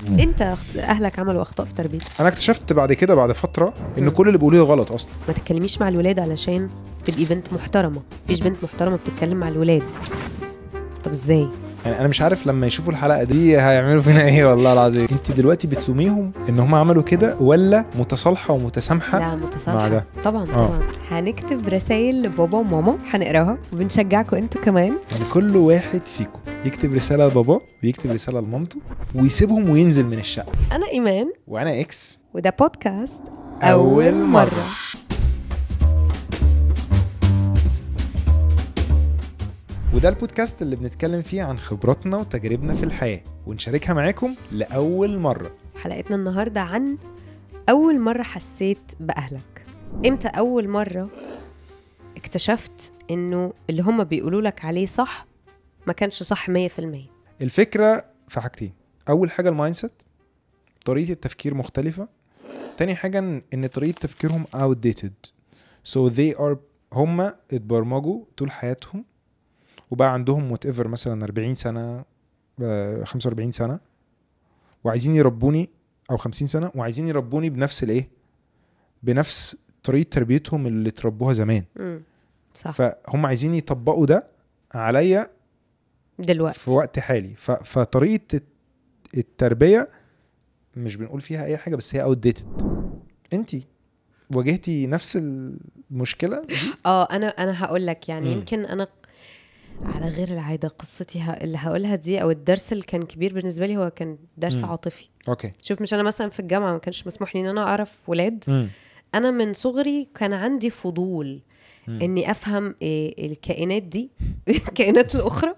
انت اهلك عملوا اخطاء في تربيتك. انا اكتشفت بعد كده بعد فتره ان كل اللي بيقولوه غلط اصلا. ما تتكلميش مع الولاد علشان تبقي بنت محترمه. مفيش بنت محترمه بتتكلم مع الولاد. طب ازاي؟ يعني انا مش عارف لما يشوفوا الحلقه دي هيعملوا فينا ايه والله العظيم. انت دلوقتي بتلوميهم ان هم عملوا كده ولا متصالحه ومتسامحه؟ لا متصالحه مع ده. طبعا طبعا. هنكتب رسائل لبابا وماما هنقراها وبنشجعكم انتوا كمان. يعني كل واحد فيكم يكتب رساله لبابا ويكتب رساله لمامته ويسيبهم وينزل من الشقه. انا ايمان وانا اكس وده بودكاست أول مرة. وده البودكاست اللي بنتكلم فيه عن خبراتنا وتجاربنا في الحياه ونشاركها معاكم لاول مره. حلقتنا النهارده عن اول مره حسيت باهلك. امتى اول مره اكتشفت انه اللي هم بيقولوا لك عليه صح ما كانش صح 100%؟ الفكره في حاجتين. اول حاجه المايندسيت، طريقه التفكير مختلفه. تاني حاجه ان طريقه تفكيرهم outdated. so they are هم اتبرمجوا طول حياتهم وبقى عندهم whatever مثلا 40 سنه 45 سنه وعايزين يربوني او 50 سنه وعايزين يربوني بنفس الايه، بنفس طريقه تربيتهم اللي تربوها زمان. صح. فهم عايزين يطبقوا ده عليا دلوقتي في وقت حالي. فطريقه التربيه مش بنقول فيها اي حاجه بس هي outdated. انتي واجهتي نفس المشكله دي؟ انا هقول لك يعني يمكن انا على غير العاده قصتي اللي هقولها دي او الدرس اللي كان كبير بالنسبه لي هو كان درس عاطفي. اوكي. شوف، مش انا مثلا في الجامعه ما كانش مسموح لي ان انا اعرف ولاد. انا من صغري كان عندي فضول اني افهم الكائنات دي الكائنات الاخرى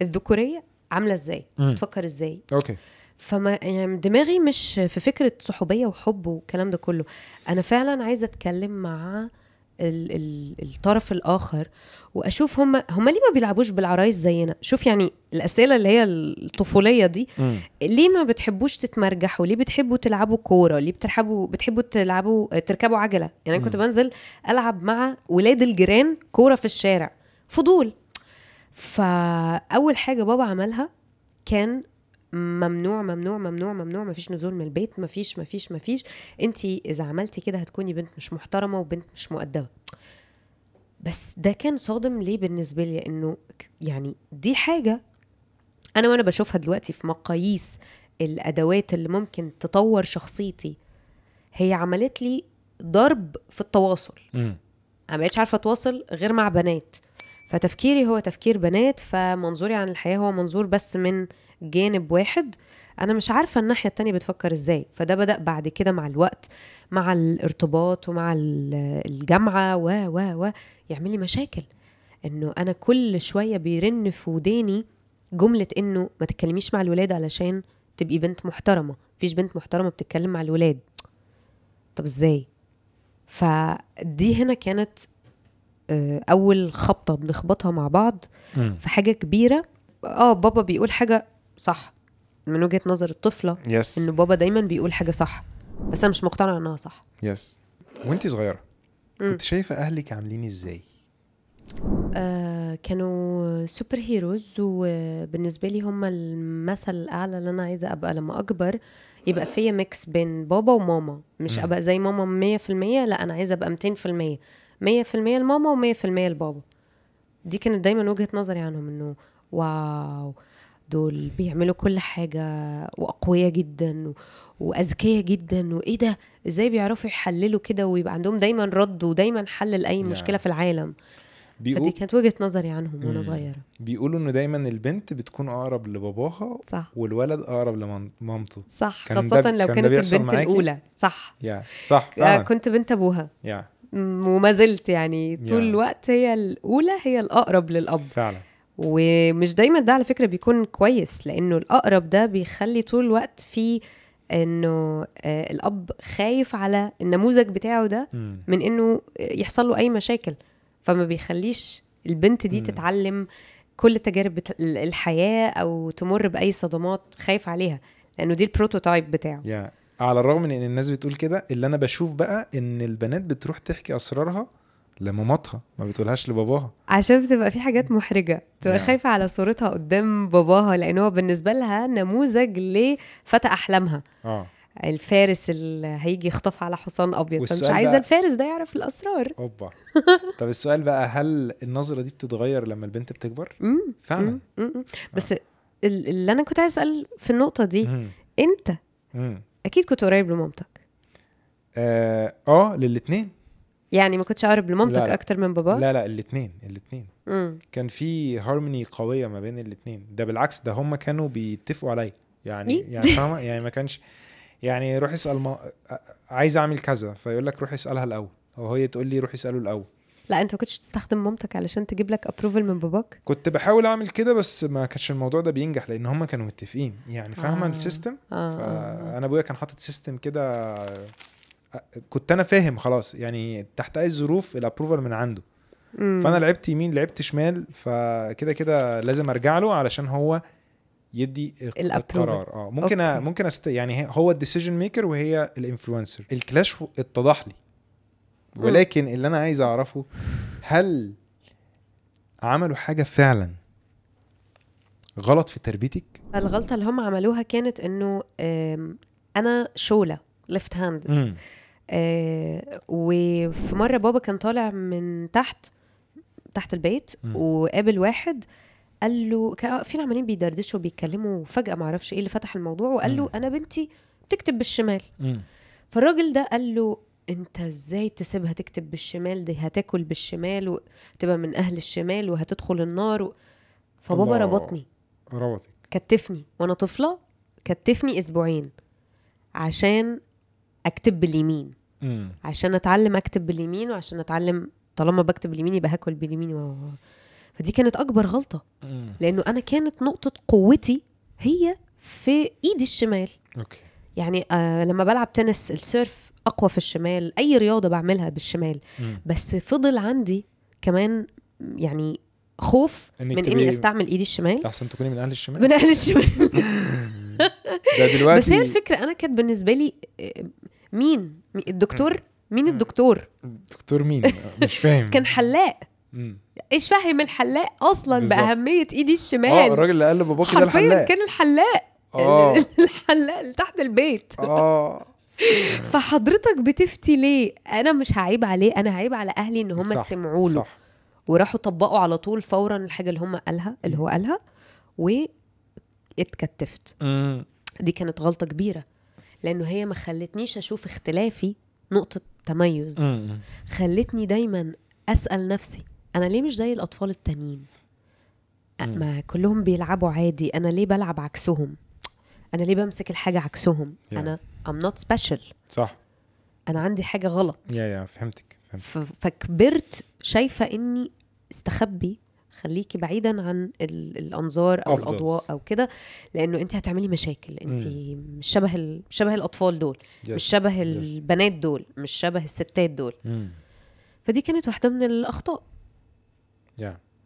الذكوريه عامله ازاي، بتفكر ازاي. اوكي. فما يعني دماغي مش في فكره صحوبيه وحب والكلام ده كله. انا فعلا عايزه اتكلم مع الطرف الاخر واشوف هم ليه ما بيلعبوش بالعرايس زينا. شوف يعني الاسئله اللي هي الطفوليه دي. ليه ما بتحبوش تتمرجحوا؟ ليه بتحبوا تلعبوا كوره؟ ليه بتحبوا تركبوا عجله؟ يعني انا كنت بنزل العب مع ولاد الجيران كوره في الشارع، فضول. فاول حاجه بابا عملها كان ممنوع ممنوع ممنوع ممنوع، مفيش نزول من البيت، مفيش. انتي اذا عملتي كده هتكوني بنت مش محترمه وبنت مش مؤدبه. بس ده كان صادم ليه بالنسبه لي؟ انه يعني دي حاجه انا وانا بشوفها دلوقتي في مقاييس الادوات اللي ممكن تطور شخصيتي، هي عملت لي ضرب في التواصل. انا ما بقتش عارفه اتواصل غير مع بنات، فتفكيري هو تفكير بنات، فمنظوري عن الحياه هو منظور بس من جانب واحد. انا مش عارفه الناحيه التانية بتفكر ازاي. فده بدأ بعد كده مع الوقت، مع الارتباط ومع الجامعه و يعمل لي مشاكل. انه انا كل شويه بيرن في وداني جمله انه ما تتكلميش مع الولاد علشان تبقي بنت محترمه. مفيش بنت محترمه بتتكلم مع الولاد. طب ازاي؟ فدي هنا كانت اول خبطه بنخبطها مع بعض في حاجه كبيره. بابا بيقول حاجه صح من وجهة نظر الطفلة. انه بابا دايما بيقول حاجة صح بس انا مش مقتنعة انها صح. وانتي صغيرة كنت شايفة اهلك عاملين ازاي؟ كانوا سوبر هيروز، وبالنسبة لي هم المثل الاعلى اللي انا عايزة ابقى لما اكبر يبقى فيا ميكس بين بابا وماما. مش ابقى زي ماما 100%، لا انا عايزة ابقى 200%. 100% لماما و100% لبابا. دي كانت دايما وجهة نظري عنهم، انه واو دول بيعملوا كل حاجة وأقوياء جدا وأذكياء جدا، وإيه ده إزاي بيعرفوا يحللوا كده ويبقى عندهم دايما رد ودايما حل لأي مشكلة في العالم. فدي كانت وجهة نظري عنهم وأنا صغيرة. بيقولوا إنه دايما البنت بتكون أقرب لباباها، صح، والولد أقرب لمامته، صح، خاصة لو كانت البنت الأولى. صح صح فعلا. كنت بنت أبوها وما زلت يعني طول الوقت هي الأولى، هي الأقرب للأب فعلا. ومش دايما ده على فكرة بيكون كويس، لأنه الأقرب ده بيخلي طول الوقت في أنه الأب خايف على النموذج بتاعه ده من أنه يحصل له أي مشاكل، فما بيخليش البنت دي تتعلم كل تجارب الحياة أو تمر بأي صدمات خايف عليها، لأنه دي البروتوتايب بتاعه. على الرغم من أن الناس بتقول كده، اللي أنا بشوف بقى أن البنات بتروح تحكي أسرارها لمامتها ما بتقولهاش لباباها. عشان بتبقى في حاجات محرجة، تبقى Yeah. خايفة على صورتها قدام باباها، لأن هو بالنسبة لها نموذج لفتى أحلامها، الفارس اللي هيجي يخطف على حصان أبيض، فمش عايزة الفارس ده يعرف الأسرار. أوبا. طب السؤال بقى، هل النظرة دي بتتغير لما البنت بتكبر؟ فعلا. بس اللي أنا كنت عايز أسأل في النقطة دي، أنت أكيد كنت قريب لمامتك. للاتنين. يعني ما كنتش قريب لمامتك أكتر من باباك؟ لا الاتنين كان في هارموني قوية ما بين الاتنين. ده بالعكس، ده هم كانوا بيتفقوا علي يعني فاهمة يعني ما كانش يعني روح اسأل عايز اعمل كذا فيقول لك روح اسألها الأول، او هي تقول لي روح اسأله الأول. لا انت ما كنتش تستخدم مامتك علشان تجيب لك ابروفل من باباك؟ كنت بحاول اعمل كده بس ما كانش الموضوع ده بينجح، لان هم كانوا متفقين يعني فاهمه السيستم. فانا ابويا كان حاطط سيستم كده، كنت انا فاهم خلاص يعني تحت اي ظروف الابروفل من عنده. فانا لعبت يمين لعبت شمال، فكده كده لازم ارجع له علشان هو يدي القرار. ممكن يعني هو الديسيجن ميكر وهي الانفلونسر. الكلاش اتضح لي، ولكن اللي انا عايز اعرفه، هل عملوا حاجة فعلا غلط في تربيتك؟ الغلطة اللي هم عملوها كانت انه انا شولة ليفت هاند، وفي مرة بابا كان طالع من تحت البيت وقابل واحد قال له، فين عمالين بيدردشوا وبيتكلموا، فجأة ما عرفش ايه اللي فتح الموضوع وقال له انا بنتي بتكتب بالشمال. فالراجل ده قال له انت ازاي تسيبها تكتب بالشمال، دي هتاكل بالشمال وتبقى من اهل الشمال وهتدخل النار فبابا ربطك كتفني وانا طفلة، كتفني اسبوعين عشان اكتب باليمين، عشان اتعلم اكتب باليمين، وعشان اتعلم طالما بكتب باليمين يبقى هاكل باليمين. فدي كانت اكبر غلطة، لانه انا كانت نقطة قوتي هي في ايدي الشمال. يعني لما بلعب تنس السيرف اقوى في الشمال، اي رياضة بعملها بالشمال. بس فضل عندي كمان يعني خوف من اني استعمل ايدي الشمال، احسن تكوني من اهل الشمال. ده دلوقتي. بس هي الفكرة انا كانت بالنسبة لي مين الدكتور مين مش فاهم. كان حلاق، ايش فاهم الحلاق اصلا بالزبط. بأهمية ايدي الشمال. الراجل اللي قال لباباكي ده الحلاق حرفيا كان الحلاق. الحلاق اللي تحت البيت. فحضرتك بتفتي ليه؟ انا مش هعيب عليه، انا هعيب على اهلي ان هم سمعوا له وراحوا طبقوا على طول فورا الحاجة اللي هو قالها واتكتفت. دي كانت غلطة كبيرة، لانه هي ما خلتنيش اشوف اختلافي نقطة تميز. خلتني دايما اسأل نفسي انا ليه مش زي الاطفال التانيين؟ ما كلهم بيلعبوا عادي، انا ليه بلعب عكسهم؟ انا ليه بمسك الحاجة عكسهم؟ انا I'm not special. صح، انا عندي حاجة غلط. فهمتك. فكبرت شايفة اني استخبي، خليكي بعيدا عن الانظار او أفضل. الاضواء او كده، لانه انت هتعملي مشاكل. انت مش شبه الاطفال دول، مش شبه البنات دول، مش شبه الستات دول. فدي كانت واحدة من الاخطاء.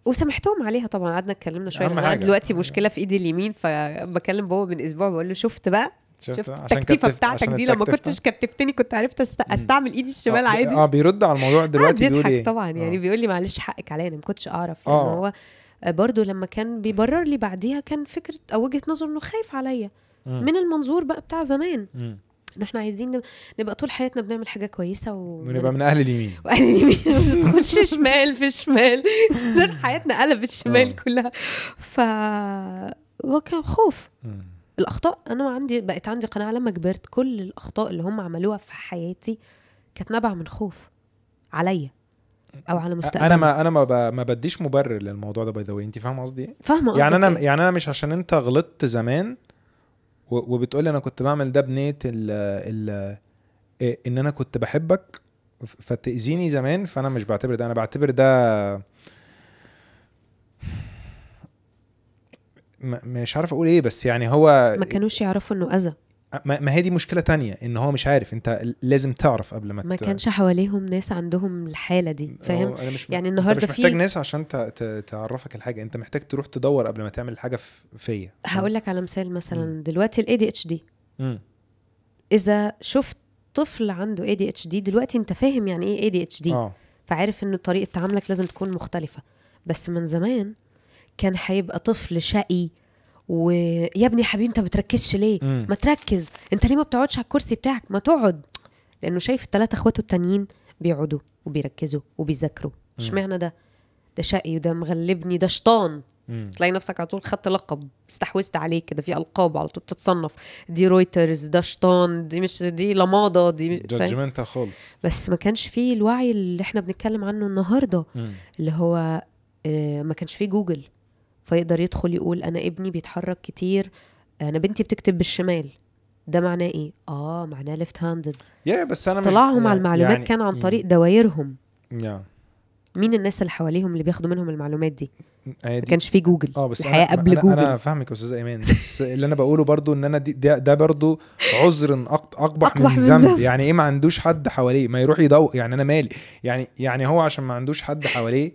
وسامحتهم عليها طبعا. قعدنا اتكلمنا شويه. دلوقتي مشكله في ايدي اليمين، فبكلم بابا من اسبوع بقول له شفت التكتيفه بتاعتك دي، لما كنتش كتفتني كنت عرفت استعمل ايدي الشمال عادي. بيرد على الموضوع دلوقتي بيقول ايه طبعا يعني بيقول لي معلش حقك عليا، انا ما كنتش اعرف. لانه هو برضو لما كان بيبرر لي بعديها كان فكره او وجهه نظر انه خايف عليا من المنظور بقى بتاع زمان، ان احنا عايزين نبقى طول حياتنا بنعمل حاجه كويسه ونبقى من اهل اليمين ما ندخلش شمال في شمال. حياتنا قلبت شمال كلها. وكان خوف. الاخطاء انا بقت عندي قناعه لما كبرت كل الاخطاء اللي هم عملوها في حياتي كانت نابعه من خوف عليا او على مستقبلي. انا ما بديش مبرر للموضوع ده. باي ذا واي انت فاهمه قصدي ايه؟ فاهمه يعني انا مش عشان انت غلطت زمان وبتقولي انا كنت بعمل ده بنية ان انا كنت بحبك فتأذيني زمان، فانا مش بعتبر ده. انا بعتبر ده مش عارف اقول ايه، بس يعني هو ما كانوش يعرفوا انه اذى. ما هي دي مشكلة تانية، ان هو مش عارف. انت لازم تعرف قبل ما كانش حواليهم ناس عندهم الحالة دي، فاهم؟ يعني النهاردة انت مش محتاج ناس عشان تعرفك الحاجة، انت محتاج تروح تدور قبل ما تعمل الحاجة فيا. هقول لك على مثال مثلا دلوقتي ال ADHD. اذا شفت طفل عنده ADHD دلوقتي انت فاهم يعني ايه ADHD. فعارف انه طريقه تعاملك لازم تكون مختلفه. بس من زمان كان هيبقى طفل شقي، ويا ابني حبيبي انت بتركزش ليه؟ ما تركز، انت ليه ما بتقعدش على الكرسي بتاعك؟ ما تقعد. لانه شايف الثلاثه اخواته التانيين بيقعدوا وبيركزوا وبيذاكروا. اشمعنى ده شقي وده مغلبني، ده شيطان. تلاقي نفسك على طول خدت لقب، استحوذت عليه كده، في القاب على طول بتتصنف، دي رويترز، ده شيطان، دي مش دي لماضه، دي جادجمنتال خالص. بس ما كانش فيه الوعي اللي احنا بنتكلم عنه النهارده، اللي هو ما كانش فيه جوجل فيقدر يدخل يقول انا ابني بيتحرك كتير، انا بنتي بتكتب بالشمال، ده معناه ايه؟ معناه ليفت هاندد. بس انا طلعهم على المعلومات يعني كان عن طريق دوايرهم. مين الناس اللي حواليهم اللي بياخدوا منهم المعلومات دي؟ ما كانش في جوجل. بس الحياة قبل جوجل. انا فاهمك يا استاذ ايمان، بس اللي انا بقوله برضو ان انا ده برضو عذر اقبح من ذنب. يعني ايه ما عندوش حد حواليه؟ ما يروح يدور. يعني انا مالي؟ يعني هو عشان ما عندوش حد حواليه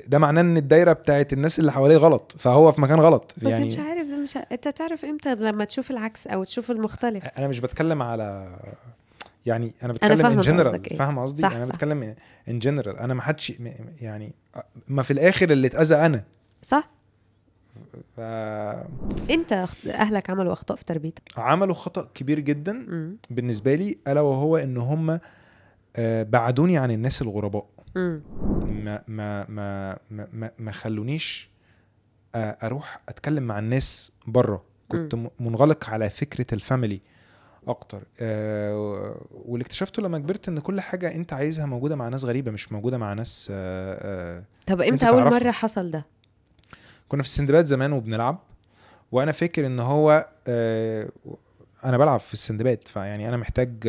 ده معناه ان الدايره بتاعت الناس اللي حواليه غلط، فهو في مكان غلط. يعني مش عارف انت تعرف امتى لما تشوف العكس او تشوف المختلف. انا مش بتكلم على، يعني انا بتكلم ان جنرال. فاهم قصدي؟ انا بتكلم ان جنرال. انا ما حدش يعني ما في الاخر اللي اتاذى انا. صح. انت اهلك عملوا اخطاء في تربيتك؟ عملوا خطأ كبير جدا بالنسبه لي، الا وهو ان هم بعدوني عن الناس الغرباء. ما خلونيش اروح اتكلم مع الناس بره. كنت منغلق على فكره الفاميلي اكتر. واللي اكتشفته لما كبرت ان كل حاجه انت عايزها موجوده مع ناس غريبه، مش موجوده مع ناس. طب امتى اول مره حصل ده؟ كنا في السندباد زمان وبنلعب، وانا فاكر ان هو انا بلعب في السندباد، فيعني انا محتاج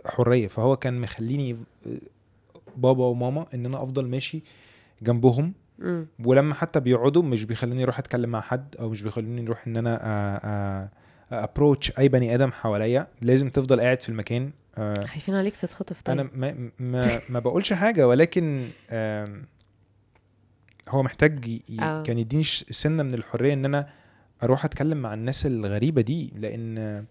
حريه. فهو كان مخليني بابا وماما ان انا افضل ماشي جنبهم. ولما حتى بيقعدوا مش بيخلوني اروح اتكلم مع حد، او مش بيخلوني اروح ان انا ابروتش اي بني ادم حواليا. لازم تفضل قاعد في المكان. خايفين عليك تتخطف. طيب انا ما بقولش حاجه، ولكن هو محتاج كان يديني سنه من الحريه ان انا اروح اتكلم مع الناس الغريبه دي. لان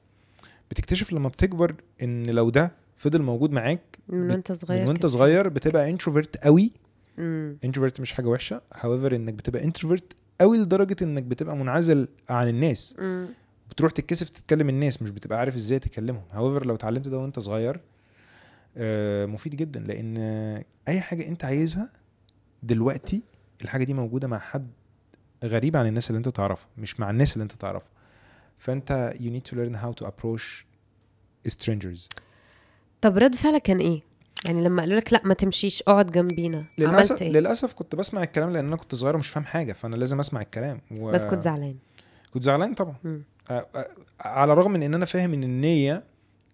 بتكتشف لما بتكبر ان لو ده فضل موجود معاك من وانت صغير بتبقى انتروفيرت قوي. انتروفيرت مش حاجه وحشه، however انك بتبقى انتروفيرت قوي لدرجه انك بتبقى منعزل عن الناس. بتروح تتكسف تتكلم الناس، مش بتبقى عارف ازاي تكلمهم. however لو اتعلمت ده وانت صغير مفيد جدا. لان اي حاجه انت عايزها دلوقتي الحاجه دي موجوده مع حد غريب عن الناس اللي انت تعرفها، مش مع الناس اللي انت تعرفها. فانت you need to learn how to approach strangers. طب رد فعلك كان ايه؟ يعني لما قالوا لك لا ما تمشيش اقعد جنبينا، عملت ايه؟ للاسف كنت بسمع الكلام لان انا كنت صغير ومش فاهم حاجه، فانا لازم اسمع الكلام. بس كنت زعلان؟ كنت زعلان طبعا. على الرغم من ان انا فاهم ان النيه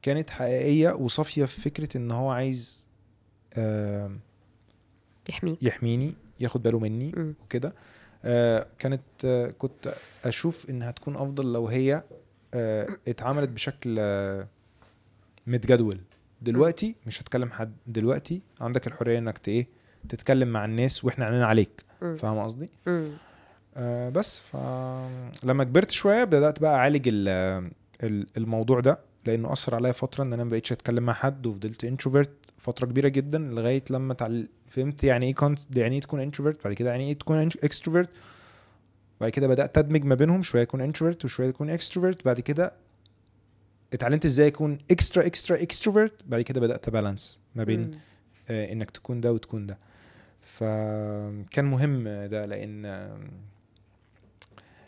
كانت حقيقيه وصافيه في فكره ان هو عايز يحميني، ياخد باله مني وكده. كانت كنت اشوف انها تكون افضل لو هي اتعملت بشكل متجدول. دلوقتي مش هتكلم حد، دلوقتي عندك الحريه انك تتكلم مع الناس واحنا عنينا عليك. فاهم قصدي؟ بس لما كبرت شويه بدات بقى اعالج الموضوع ده، لانه اثر عليا فتره ان انا ما بقيتش اتكلم مع حد، وفضلت انتروفيرت فتره كبيره جدا لغايه لما فهمت يعني ايه يعني ايه تكون انتروفيرت، بعد كده يعني ايه تكون اكستروفيرت، بعد كده بدات ادمج ما بينهم، شويه اكون انتروفيرت وشويه اكون اكستروفيرت. بعد كده اتعلمت ازاي اكون اكسترا اكستروفيرت. بعد كده بدات بالانس ما بين انك تكون ده وتكون ده. فكان مهم ده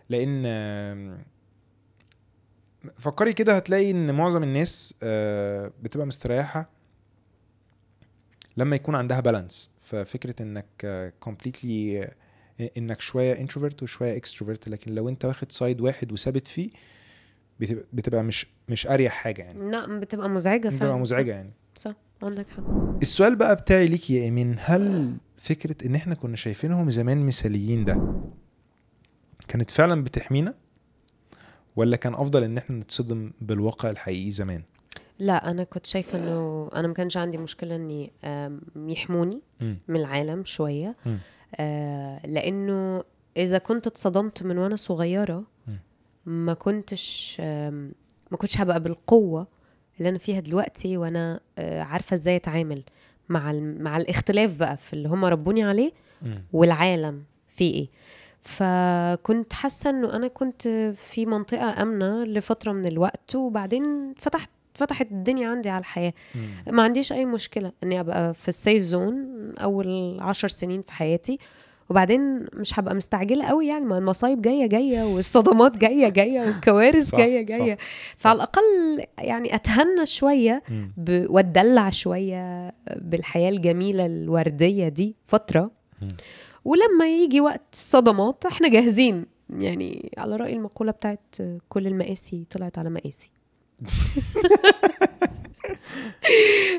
لان فكري كده هتلاقي ان معظم الناس بتبقى مستريحه لما يكون عندها بالانس. ففكره انك كومبليتلي انك شويه انتروفيرت وشويه اكستروفيرت، لكن لو انت واخد سايد واحد وثابت فيه بتبقى مش اريح حاجه يعني. لا بتبقى مزعجه فعلا. بتبقى مزعجه يعني. صح عندك حق. السؤال بقى بتاعي ليك يا ايمين، هل فكره ان احنا كنا شايفينهم زمان مثاليين ده كانت فعلا بتحمينا، ولا كان افضل ان احنا نتصدم بالواقع الحقيقي زمان؟ لا انا كنت شايفه انه انا ما كانش عندي مشكله اني يحموني من العالم شويه. لانه اذا كنت اتصدمت من وانا صغيره ما كنتش هبقى بالقوه اللي انا فيها دلوقتي، وانا عارفه ازاي اتعامل مع الاختلاف بقى في اللي هم ربوني عليه والعالم فيه ايه. فكنت حاسة انه انا كنت في منطقة امنة لفترة من الوقت، وبعدين فتحت الدنيا عندي على الحياة. ما عنديش اي مشكلة اني ابقى في السيف زون اول 10 سنين في حياتي، وبعدين مش هبقى مستعجلة قوي يعني، ما المصايب جاية والصدمات جاية والكوارث جاية. فعلى الأقل يعني أتهنى شوية واتدلع شوية بالحياة الجميلة الوردية دي فترة، ولما يجي وقت الصدمات احنا جاهزين، يعني على رأي المقولة بتاعت كل المقاسي طلعت على مقاسي.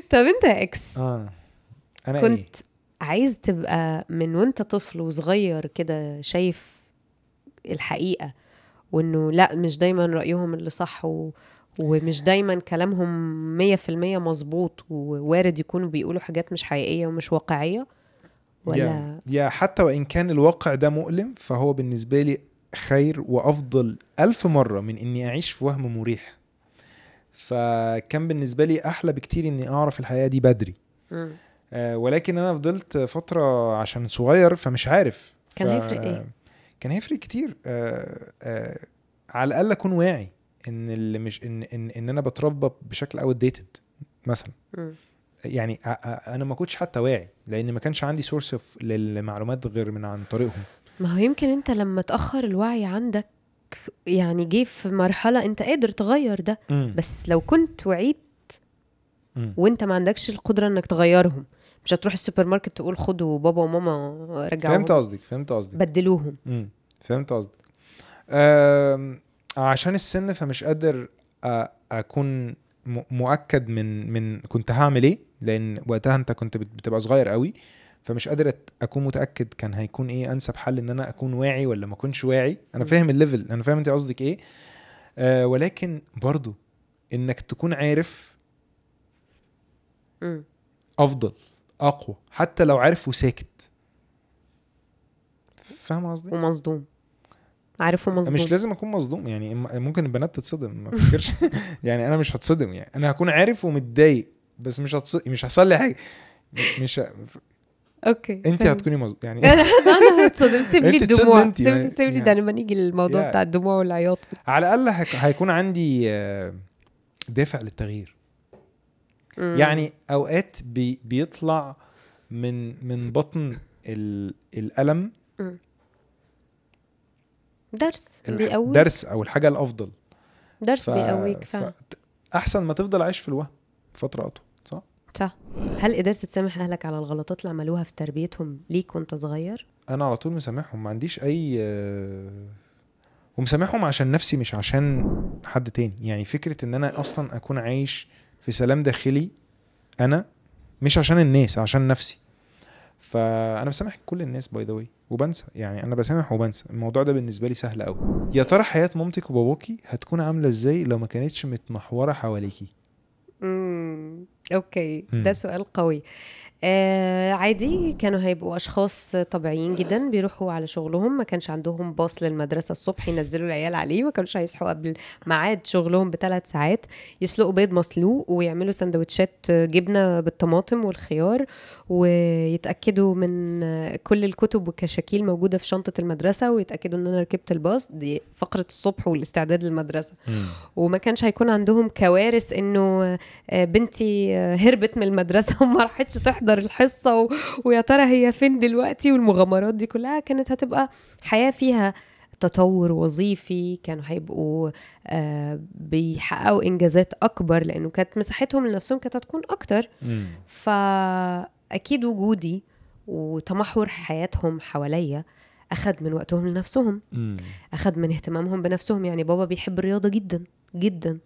طب انت يا اكس، أنا كنت عايز تبقى من وانت طفل وصغير كده شايف الحقيقة، وانه لا مش دايما رأيهم اللي صح ومش دايما كلامهم 100% مظبوط، ووارد يكونوا بيقولوا حاجات مش حقيقية ومش واقعية، ولا يا حتى وإن كان الواقع ده مؤلم فهو بالنسبة لي خير وأفضل 1000 مرة من إني أعيش في وهم مريح. فكان بالنسبة لي أحلى بكتير إني أعرف الحقيقة دي بدري. ولكن أنا فضلت فترة عشان صغير فمش عارف كان هيفرق إيه؟ كان هيفرق كتير. على الأقل أكون واعي إن اللي مش إن أنا بتربى بشكل outdated مثلا. يعني أنا ما كنتش حتى واعي لأن ما كانش عندي سورس للمعلومات غير من عن طريقهم. ما هو يمكن أنت لما تأخر الوعي عندك يعني جه في مرحلة أنت قادر تغير ده. بس لو كنت وعيت وانت ما عندكش القدرة انك تغيرهم، مش هتروح السوبر ماركت تقول خدوا بابا وماما رجعوهم. فهمت قصدك بدلوهم. فهمت قصدك. عشان السن فمش قادر اكون مؤكد من كنت هعمل ايه، لان وقتها انت كنت بتبقى صغير قوي، فمش قادر اكون متاكد كان هيكون ايه انسب حل، ان انا اكون واعي ولا ما اكونش واعي. انا فاهم الليفل، انا فاهم انت قصدك ايه. ولكن برضو انك تكون عارف افضل اقوى، حتى لو عارف وساكت. فاهم قصدي؟ ومصدوم، عارف ومصدوم. مش لازم اكون مصدوم، يعني ممكن البنات تتصدم، ما فكرش. يعني انا مش هتصدم، يعني انا هكون عارف ومتضايق بس مش هيحصل لي حاجه. مش اوكي انت هتكوني مصدوم يعني. انا هتصدم. سيب لي الدموع، سيب لي ده. لما نيجي للموضوع بتاع الدموع والعياط، على الاقل هيكون عندي دافع للتغيير. يعني اوقات بيطلع من بطن الألم درس او الحاجه الافضل، درس بيقويك فعلا. احسن ما تفضل عايش في الوهم فتره اطول. صح. هل قدرت تسامح اهلك على الغلطات اللي عملوها في تربيتهم ليك وانت صغير؟ انا على طول مسامحهم، ما عنديش اي ومسامحهم عشان نفسي مش عشان حد تاني. يعني فكره ان انا اصلا اكون عايش في سلام داخلي انا، مش عشان الناس، عشان نفسي. فانا بسامح كل الناس باي ذا واي وبنسى. يعني انا بسامح وبنسى. الموضوع ده بالنسبه لي سهل قوي. يا ترى حياه مامتك وباباكي هتكون عامله ازاي لو ما كانتش متمحوره حواليكي؟ اوكي. ده سؤال قوي. عادي، كانوا هيبقوا أشخاص طبيعيين جدا بيروحوا على شغلهم، ما كانش عندهم باص للمدرسة الصبح ينزلوا العيال عليه، ما كانوش هيصحوا قبل ميعاد شغلهم ب3 ساعات، يسلقوا بيض مسلوق ويعملوا سندوتشات جبنة بالطماطم والخيار، ويتأكدوا من كل الكتب والكشاكيل موجودة في شنطة المدرسة، ويتأكدوا ان انا ركبت الباص. دي فقرة الصبح والاستعداد للمدرسة. وما كانش هيكون عندهم كوارث انه بنتي هربت من المدرسة وما راحتش تحضر الحصة ويا ترى هي فين دلوقتي، والمغامرات دي كلها. كانت هتبقى حياة فيها تطور وظيفي، كانوا هيبقوا بيحققوا إنجازات أكبر لأنه كانت مساحتهم لنفسهم كانت هتكون أكتر. فأكيد وجودي وتمحور حياتهم حواليا أخذ من وقتهم لنفسهم، أخذ من اهتمامهم بنفسهم. يعني بابا بيحب الرياضة جدا جدا،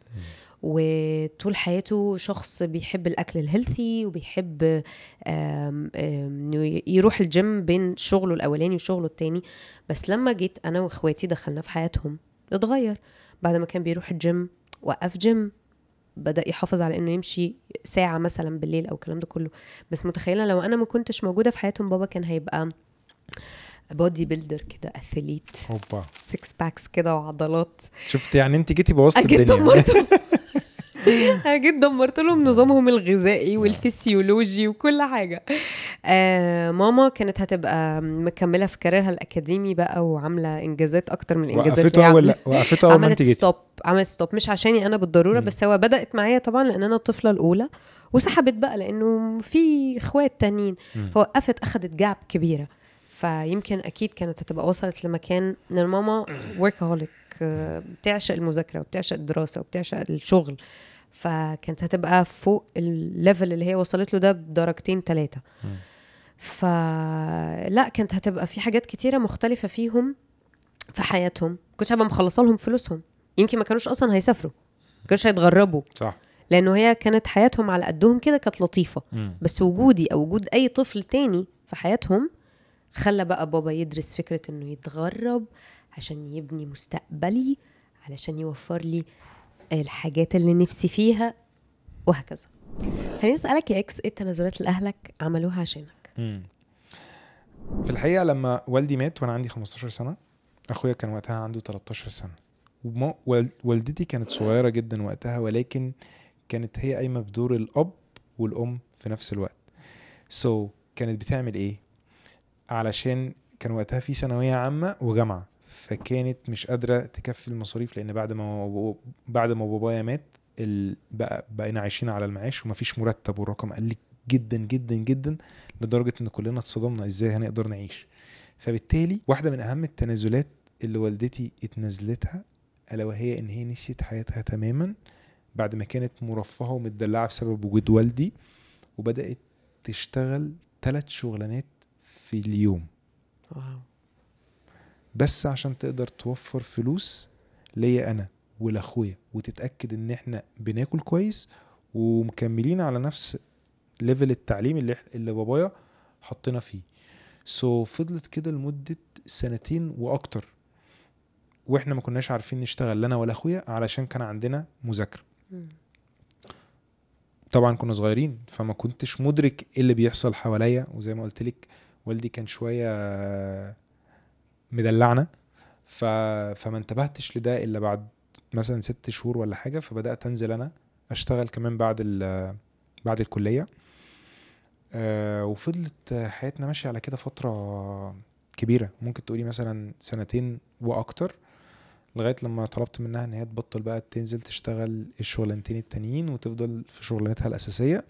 وطول حياته شخص بيحب الأكل الهيلثي، وبيحب إنه يروح الجيم بين شغله الأولاني وشغله التاني. بس لما جيت أنا وإخواتي دخلنا في حياتهم اتغير. بعد ما كان بيروح الجيم وقف جيم، بدأ يحافظ على إنه يمشي ساعة مثلا بالليل أو الكلام ده كله. بس متخيلة لو أنا ما كنتش موجودة في حياتهم، بابا كان هيبقى بودي بيلدر كده، أثليت، 6 باكس كده وعضلات. شفت يعني انت جيتي بوظت الدنيا. انا جيت دمرت لهم نظامهم الغذائي والفسيولوجي وكل حاجه. ماما كانت هتبقى مكمله في كاريرها الاكاديمي بقى وعامله انجازات اكتر من الانجازات وقفته اول ما انت جيتي. عملت ستوب، مش عشاني انا بالضروره، بس هو بدات معايا طبعا لان انا الطفله الاولى، وسحبت بقى لانه في اخوات تانيين، فوقفت، اخذت جاب كبيره. فيمكن اكيد كانت هتبقى وصلت لمكان ان الماما وركهوليك، بتعشق المذاكره وبتعشق الدراسه وبتعشق الشغل، فكانت هتبقى فوق الليفل اللي هي وصلت له ده بدرجتين 3. فلا كانت هتبقى في حاجات كتيره مختلفه فيهم في حياتهم، كنتش هبقى مخلصه لهم فلوسهم، يمكن ما كانوش اصلا هيسافروا، ما كانوش هيتغربوا، صح، لانه هي كانت حياتهم على قدهم كده، كانت لطيفه. بس وجودي او وجود اي طفل تاني في حياتهم خلى بقى بابا يدرس فكره انه يتغرب عشان يبني مستقبلي، علشان يوفر لي الحاجات اللي نفسي فيها، وهكذا. خليني اسالك يا اكس، ايه التنازلات اللي اهلك عملوها عشانك؟ في الحقيقه لما والدي مات وانا عندي 15 سنه، اخويا كان وقتها عنده 13 سنه، والدتي كانت صغيره جدا وقتها، ولكن كانت هي قايمه بدور الاب والام في نفس الوقت. كانت بتعمل ايه؟ علشان كان وقتها في ثانويه عامه وجامعه، فكانت مش قادره تكفي المصاريف، لان بعد ما بابايا مات بقينا عايشين على المعاش ومفيش مرتب، والرقم قل جدا جدا جدا لدرجه ان كلنا اتصدمنا ازاي هنقدر نعيش. فبالتالي واحده من اهم التنازلات اللي والدتي اتنازلتها الا وهي ان هي نسيت حياتها تماما بعد ما كانت مرفهه ومتدلعه بسبب وجود والدي، وبدات تشتغل 3 شغلانات في اليوم. واو. بس عشان تقدر توفر فلوس ليا انا ولاخويا، وتتاكد ان احنا بناكل كويس ومكملين على نفس ليفل التعليم اللي بابايا حطينا فيه. فضلت كده لمده 2 واكتر، واحنا ما كناش عارفين نشتغل لنا ولا اخويا علشان كان عندنا مذاكره. طبعا كنا صغيرين فما كنتش مدرك ايه اللي بيحصل حواليا، وزي ما قلت لك والدي كان شويه مدلعنا، فما انتبهتش لده الا بعد مثلا 6 شهور ولا حاجه. فبدات انزل انا اشتغل كمان بعد الكليه. وفضلت حياتنا ماشيه على كده فتره كبيره، ممكن تقولي مثلا 2 واكتر، لغايه لما طلبت منها ان هي تبطل بقى تنزل تشتغل الشغلانتين التانيين وتفضل في شغلانتها الاساسيه.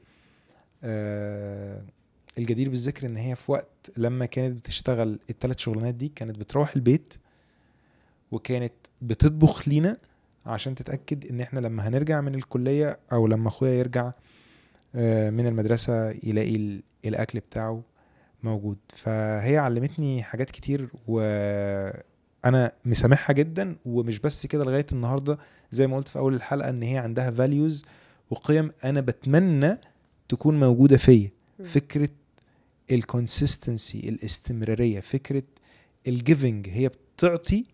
الجدير بالذكر ان هي في وقت لما كانت بتشتغل ال3 شغلانات دي كانت بتروح البيت وكانت بتطبخ لينا عشان تتاكد ان احنا لما هنرجع من الكليه او لما اخويا يرجع من المدرسه يلاقي الاكل بتاعه موجود. فهي علمتني حاجات كتير وانا مسامحها جدا. ومش بس كده، لغايه النهارده زي ما قلت في اول الحلقه ان هي عندها values وقيم انا بتمنى تكون موجوده فيا. فكره الكونسيستنسي، الاستمراريه، فكره الجيفنج، هي بتعطي.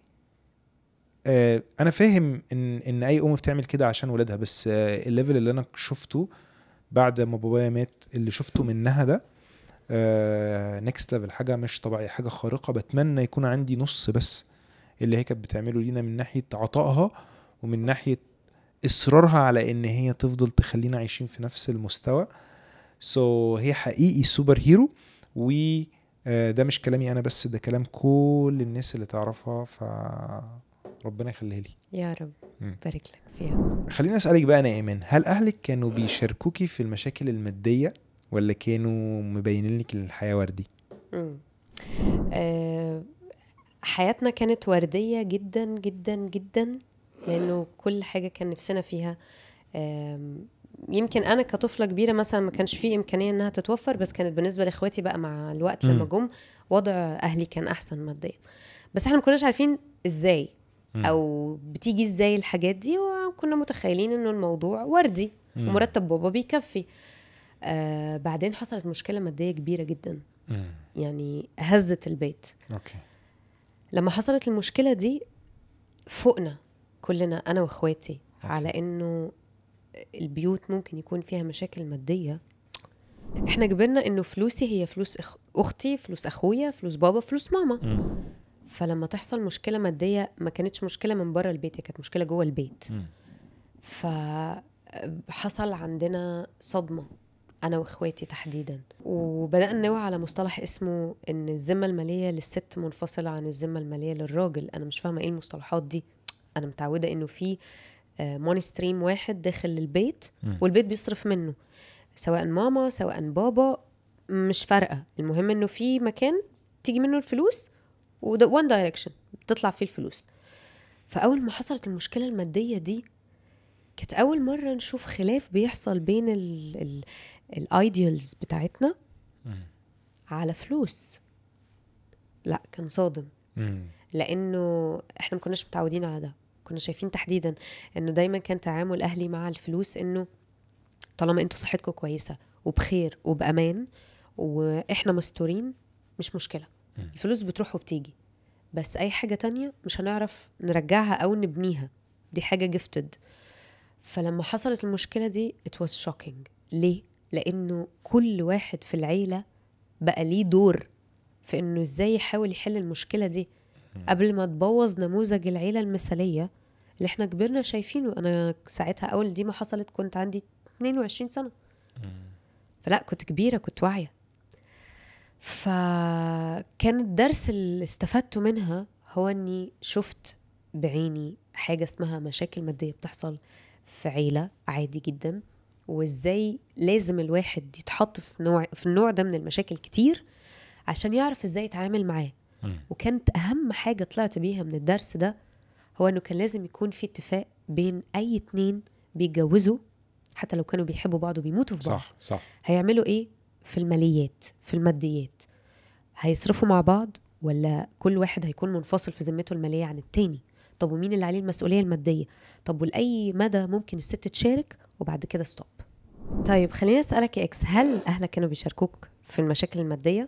انا فاهم ان اي ام بتعمل كده عشان ولادها، بس الليفل اللي انا شفته بعد ما بابايا مات اللي شفته منها ده نيكست ليفل، حاجه مش طبيعيه، حاجه خارقه. بتمنى يكون عندي نص بس اللي هي كانت بتعمله لينا، من ناحيه عطائها ومن ناحيه اصرارها على ان هي تفضل تخلينا عايشين في نفس المستوى. هي حقيقي سوبر هيرو، وده مش كلامي انا بس، ده كلام كل الناس اللي تعرفها، فربنا يخليها لي يا رب. بارك لك فيها. خليني اسالك بقى انا ايمان، هل اهلك كانوا بيشاركوكي في المشاكل الماديه ولا كانوا مبينين لك الحياه وردي؟ حياتنا كانت ورديه جدا جدا جدا، لانه كل حاجه كان نفسنا فيها. يمكن انا كطفله كبيره مثلا ما كانش فيه امكانيه انها تتوفر، بس كانت بالنسبه لاخواتي بقى مع الوقت لما جم وضع اهلي كان احسن ماديا، بس احنا ما كناش عارفين ازاي او بتيجي ازاي الحاجات دي، وكنا متخيلين انه الموضوع وردي ومرتب بابا بيكفي. بعدين حصلت مشكله ماديه كبيره جدا، يعني هزت البيت. اوكي. لما حصلت المشكله دي فوقنا كلنا انا واخواتي على انه البيوت ممكن يكون فيها مشاكل ماديه. احنا جبرنا انه فلوسي هي فلوس اختي، فلوس اخويا، فلوس بابا، فلوس ماما. فلما تحصل مشكله ماديه ما كانتش مشكله من بره البيت، هي كانت مشكله جوه البيت. ف حصل عندنا صدمة انا واخواتي تحديدا، وبدأنا نوعى على مصطلح اسمه ان الذمة المالية للست منفصلة عن الذمة المالية للراجل. انا مش فاهمة ايه المصطلحات دي. انا متعودة انه في موني ستريم واحد داخل البيت والبيت بيصرف منه، سواء ماما سواء بابا مش فارقة، المهم انه في مكان تيجي منه الفلوس وان دايركشن بتطلع فيه الفلوس. فاول ما حصلت المشكلة المادية دي كانت اول مرة نشوف خلاف بيحصل بين الايديالز بتاعتنا على فلوس. لا كان صادم، لانه احنا ما كناش متعودين على ده. كنا شايفين تحديدا انه دايما كان تعامل اهلي مع الفلوس انه طالما انتوا صحتكم كويسة وبخير وبأمان واحنا مستورين مش مشكلة، الفلوس بتروح وبتيجي، بس اي حاجة تانية مش هنعرف نرجعها او نبنيها، دي حاجة gifted. فلما حصلت المشكلة دي it was shocking. ليه؟ لانه كل واحد في العيلة بقى ليه دور في انه ازاي يحاول يحل المشكلة دي قبل ما تبوظ نموذج العيلة المثالية اللي احنا كبرنا شايفينه. انا ساعتها اول دي ما حصلت كنت عندي 22 سنة، فلا كنت كبيرة، كنت واعية. فكان الدرس اللي استفدته منها هو اني شفت بعيني حاجة اسمها مشاكل مادية بتحصل في عيلة عادي جدا، وازاي لازم الواحد يتحط في النوع ده من المشاكل كتير عشان يعرف ازاي يتعامل معاه. وكانت اهم حاجة طلعت بيها من الدرس ده هو انه كان لازم يكون في اتفاق بين اي اتنين بيتجوزوا، حتى لو كانوا بيحبوا بعض وبيموتوا في بعض. صح. هيعملوا ايه في الماليات، في الماديات؟ هيصرفوا مع بعض ولا كل واحد هيكون منفصل في ذمته المالية عن التاني؟ طب ومين اللي عليه المسؤولية المادية؟ طب ولأي مدى ممكن الست تشارك؟ وبعد كده ستوب. طيب خليني أسألك يا إكس، هل أهلك كانوا بيشاركوك في المشاكل المادية؟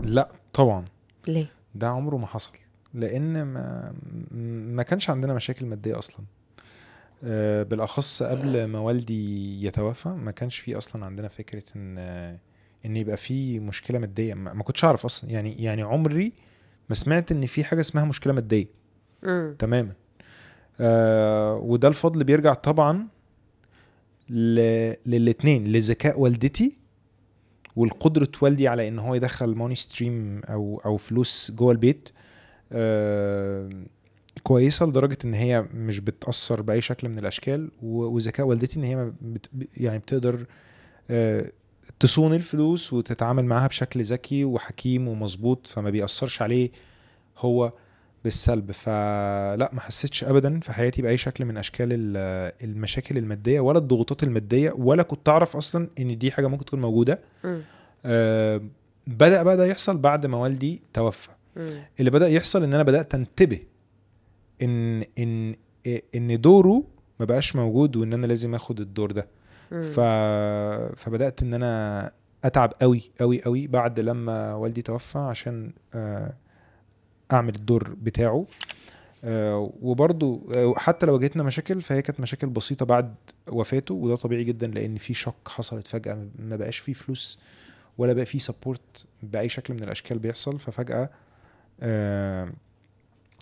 لا طبعا. ليه؟ ده عمره ما حصل، لان ما كانش عندنا مشاكل ماديه اصلا. بالاخص قبل ما والدي يتوفى ما كانش فيه اصلا عندنا فكره ان يبقى فيه مشكله ماديه. ما كنتش اعرف اصلا، يعني عمري ما سمعت ان في حاجه اسمها مشكله ماديه تماما. وده الفضل بيرجع طبعا للاتنين، لذكاء والدتي والقدرة والدي على ان هو يدخل موني ستريم او فلوس جوه البيت كويسة لدرجة ان هي مش بتأثر بأي شكل من الاشكال، وذكاء والدتي ان هي يعني بتقدر تصون الفلوس وتتعامل معها بشكل ذكي وحكيم ومظبوط، فما بيأثرش عليه هو بالسلب. فلا ما حسيتش ابدا في حياتي باي شكل من اشكال المشاكل الماديه ولا الضغوطات الماديه، ولا كنت اعرف اصلا ان دي حاجه ممكن تكون موجوده. بدا يحصل بعد ما والدي توفى. اللي بدا يحصل ان انا بدات انتبه ان دوره ما بقاش موجود، وان انا لازم اخد الدور ده. فبدات ان انا اتعب قوي قوي قوي بعد لما والدي توفى عشان اعمل الدور بتاعه. وبرضو حتى لو واجهتنا مشاكل فهي كانت مشاكل بسيطة بعد وفاته، وده طبيعي جدا لان في شوك حصلت فجأة، ما بقاش فيه فلوس ولا بقى فيه سبورت بأي شكل من الاشكال بيحصل. ففجأة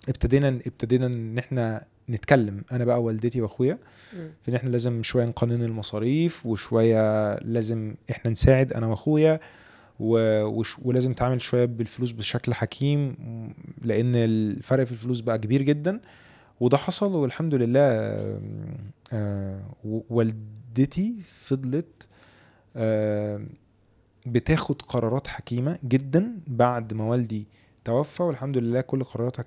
ابتدينا ان احنا نتكلم انا بقى والدتي واخويا في ان احنا لازم شوية نقنن المصاريف، وشوية لازم احنا نساعد انا واخويا، ولازم نتعامل شويه بالفلوس بشكل حكيم، لان الفرق في الفلوس بقى كبير جدا. وده حصل والحمد لله. والدتي فضلت بتاخد قرارات حكيمه جدا بعد ما والدي توفى، والحمد لله كل قراراتها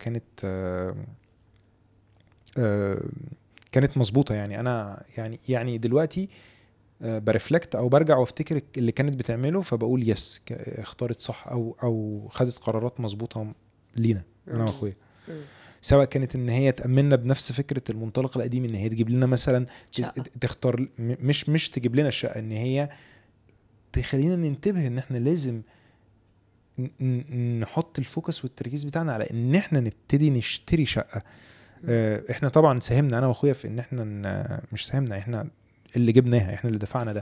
كانت مظبوطه. يعني انا يعني دلوقتي برفلكت او برجع وافتكر اللي كانت بتعمله، فبقول يس اختارت صح او خدت قرارات مظبوطه لينا انا واخويا. سواء كانت ان هي تأمننا بنفس فكره المنطلق القديم، ان هي تجيب لنا مثلا تختار مش تجيب لنا الشقه، ان هي تخلينا ننتبه ان احنا لازم نحط الفوكس والتركيز بتاعنا على ان احنا نبتدي نشتري شقه. احنا طبعا ساهمنا انا واخويا في ان احنا مش ساهمنا، احنا اللي جبناها، احنا اللي دفعنا ده،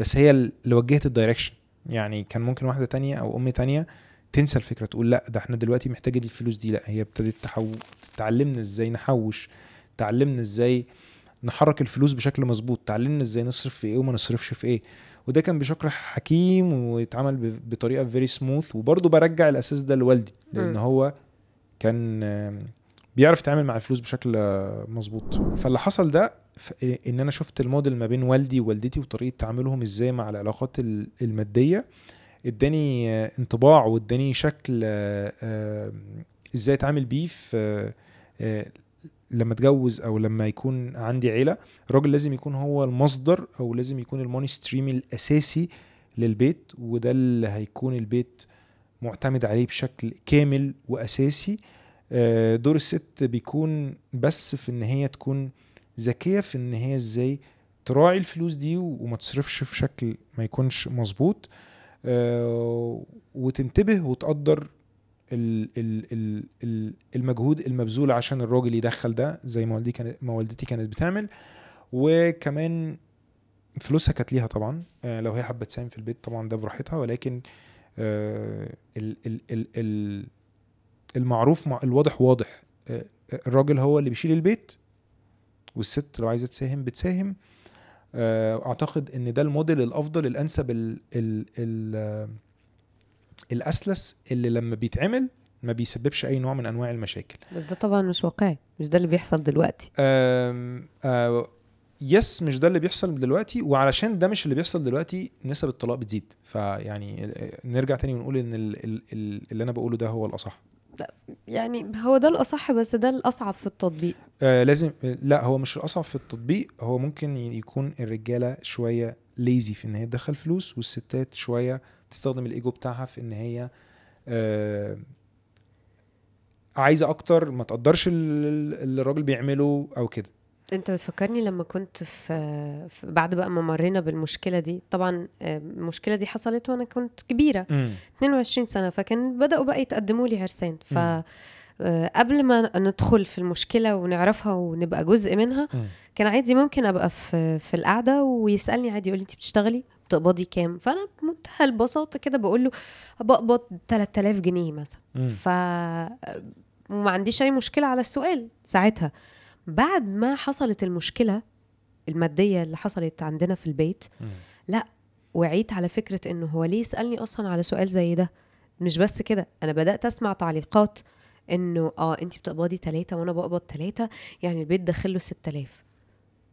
بس هي اللي وجهت الدايركشن. يعني كان ممكن واحدة تانية او ام تانية تنسى الفكرة، تقول لا ده احنا دلوقتي محتاجة دي الفلوس دي. لا، هي ابتدت تعلمنا ازاي نحوش، تعلمنا ازاي نحرك الفلوس بشكل مظبوط، تعلمنا ازاي نصرف في ايه وما نصرفش في ايه. وده كان بشكل حكيم ويتعمل بطريقه فيري سموث. وبرضه برجع الاساس ده لوالدي لان هو كان بيعرف يتعامل مع الفلوس بشكل مظبوط. فاللي حصل ده ان انا شفت الموديل ما بين والدي ووالدتي وطريقه تعاملهم ازاي مع العلاقات الماديه، اداني انطباع واداني شكل ازاي اتعامل بيه في لما اتجوز او لما يكون عندي عيله. الراجل لازم يكون هو المصدر او لازم يكون الموني ستريم الاساسي للبيت، وده اللي هيكون البيت معتمد عليه بشكل كامل واساسي. دور الست بيكون بس في ان هي تكون ذكيه في ان هي ازاي تراعي الفلوس دي وما تصرفش في شكل ما يكونش مظبوط، وتنتبه وتقدر المجهود المبذول عشان الراجل يدخل ده زي ما والدتي كانت بتعمل. وكمان فلوسها كانت ليها طبعا، لو هي حابه تساهم في البيت طبعا ده براحتها، ولكن المعروف الواضح واضح. الراجل هو اللي بيشيل البيت والست لو عايزه تساهم بتساهم. اعتقد ان ده الموديل الافضل الانسب الاسلس اللي لما بيتعمل ما بيسببش اي نوع من انواع المشاكل. بس ده طبعا مش واقعي، مش ده اللي بيحصل دلوقتي. يس مش ده اللي بيحصل دلوقتي، وعلشان ده مش اللي بيحصل دلوقتي نسب الطلاق بتزيد. فيعني نرجع تاني ونقول ان اللي انا بقوله ده هو الاصح. يعني هو ده الاصح، بس ده الاصعب في التطبيق. لازم لا هو مش الاصعب في التطبيق، هو ممكن يكون الرجاله شويه ليزي في ان هي تدخل فلوس، والستات شويه تستخدم الايجو بتاعها في ان هي عايزه اكتر، ما تقدرش اللي الراجل بيعمله او كده. انت بتفكرني لما كنت في بعد بقى ما مرينا بالمشكله دي. طبعا المشكله دي حصلت وانا كنت كبيره 22 سنه، فكان بداوا بقى يتقدموا لي عرسان. ف قبل ما ندخل في المشكله ونعرفها ونبقى جزء منها، كان عادي ممكن ابقى في القعده ويسالني عادي، يقول لي انت بتشتغلي بتقبضي كام؟ فانا بمنتهى البساطه كده بقول له بقبض 3000 جنيه مثلا. وما عنديش اي مشكله على السؤال ساعتها. بعد ما حصلت المشكله الماديه اللي حصلت عندنا في البيت، لا وعيت على فكره انه هو ليه يسالني اصلا على سؤال زي ده. مش بس كده، انا بدات اسمع تعليقات انه انتي بتقبضي 3 وانا بقبض 3، يعني البيت داخله 6000.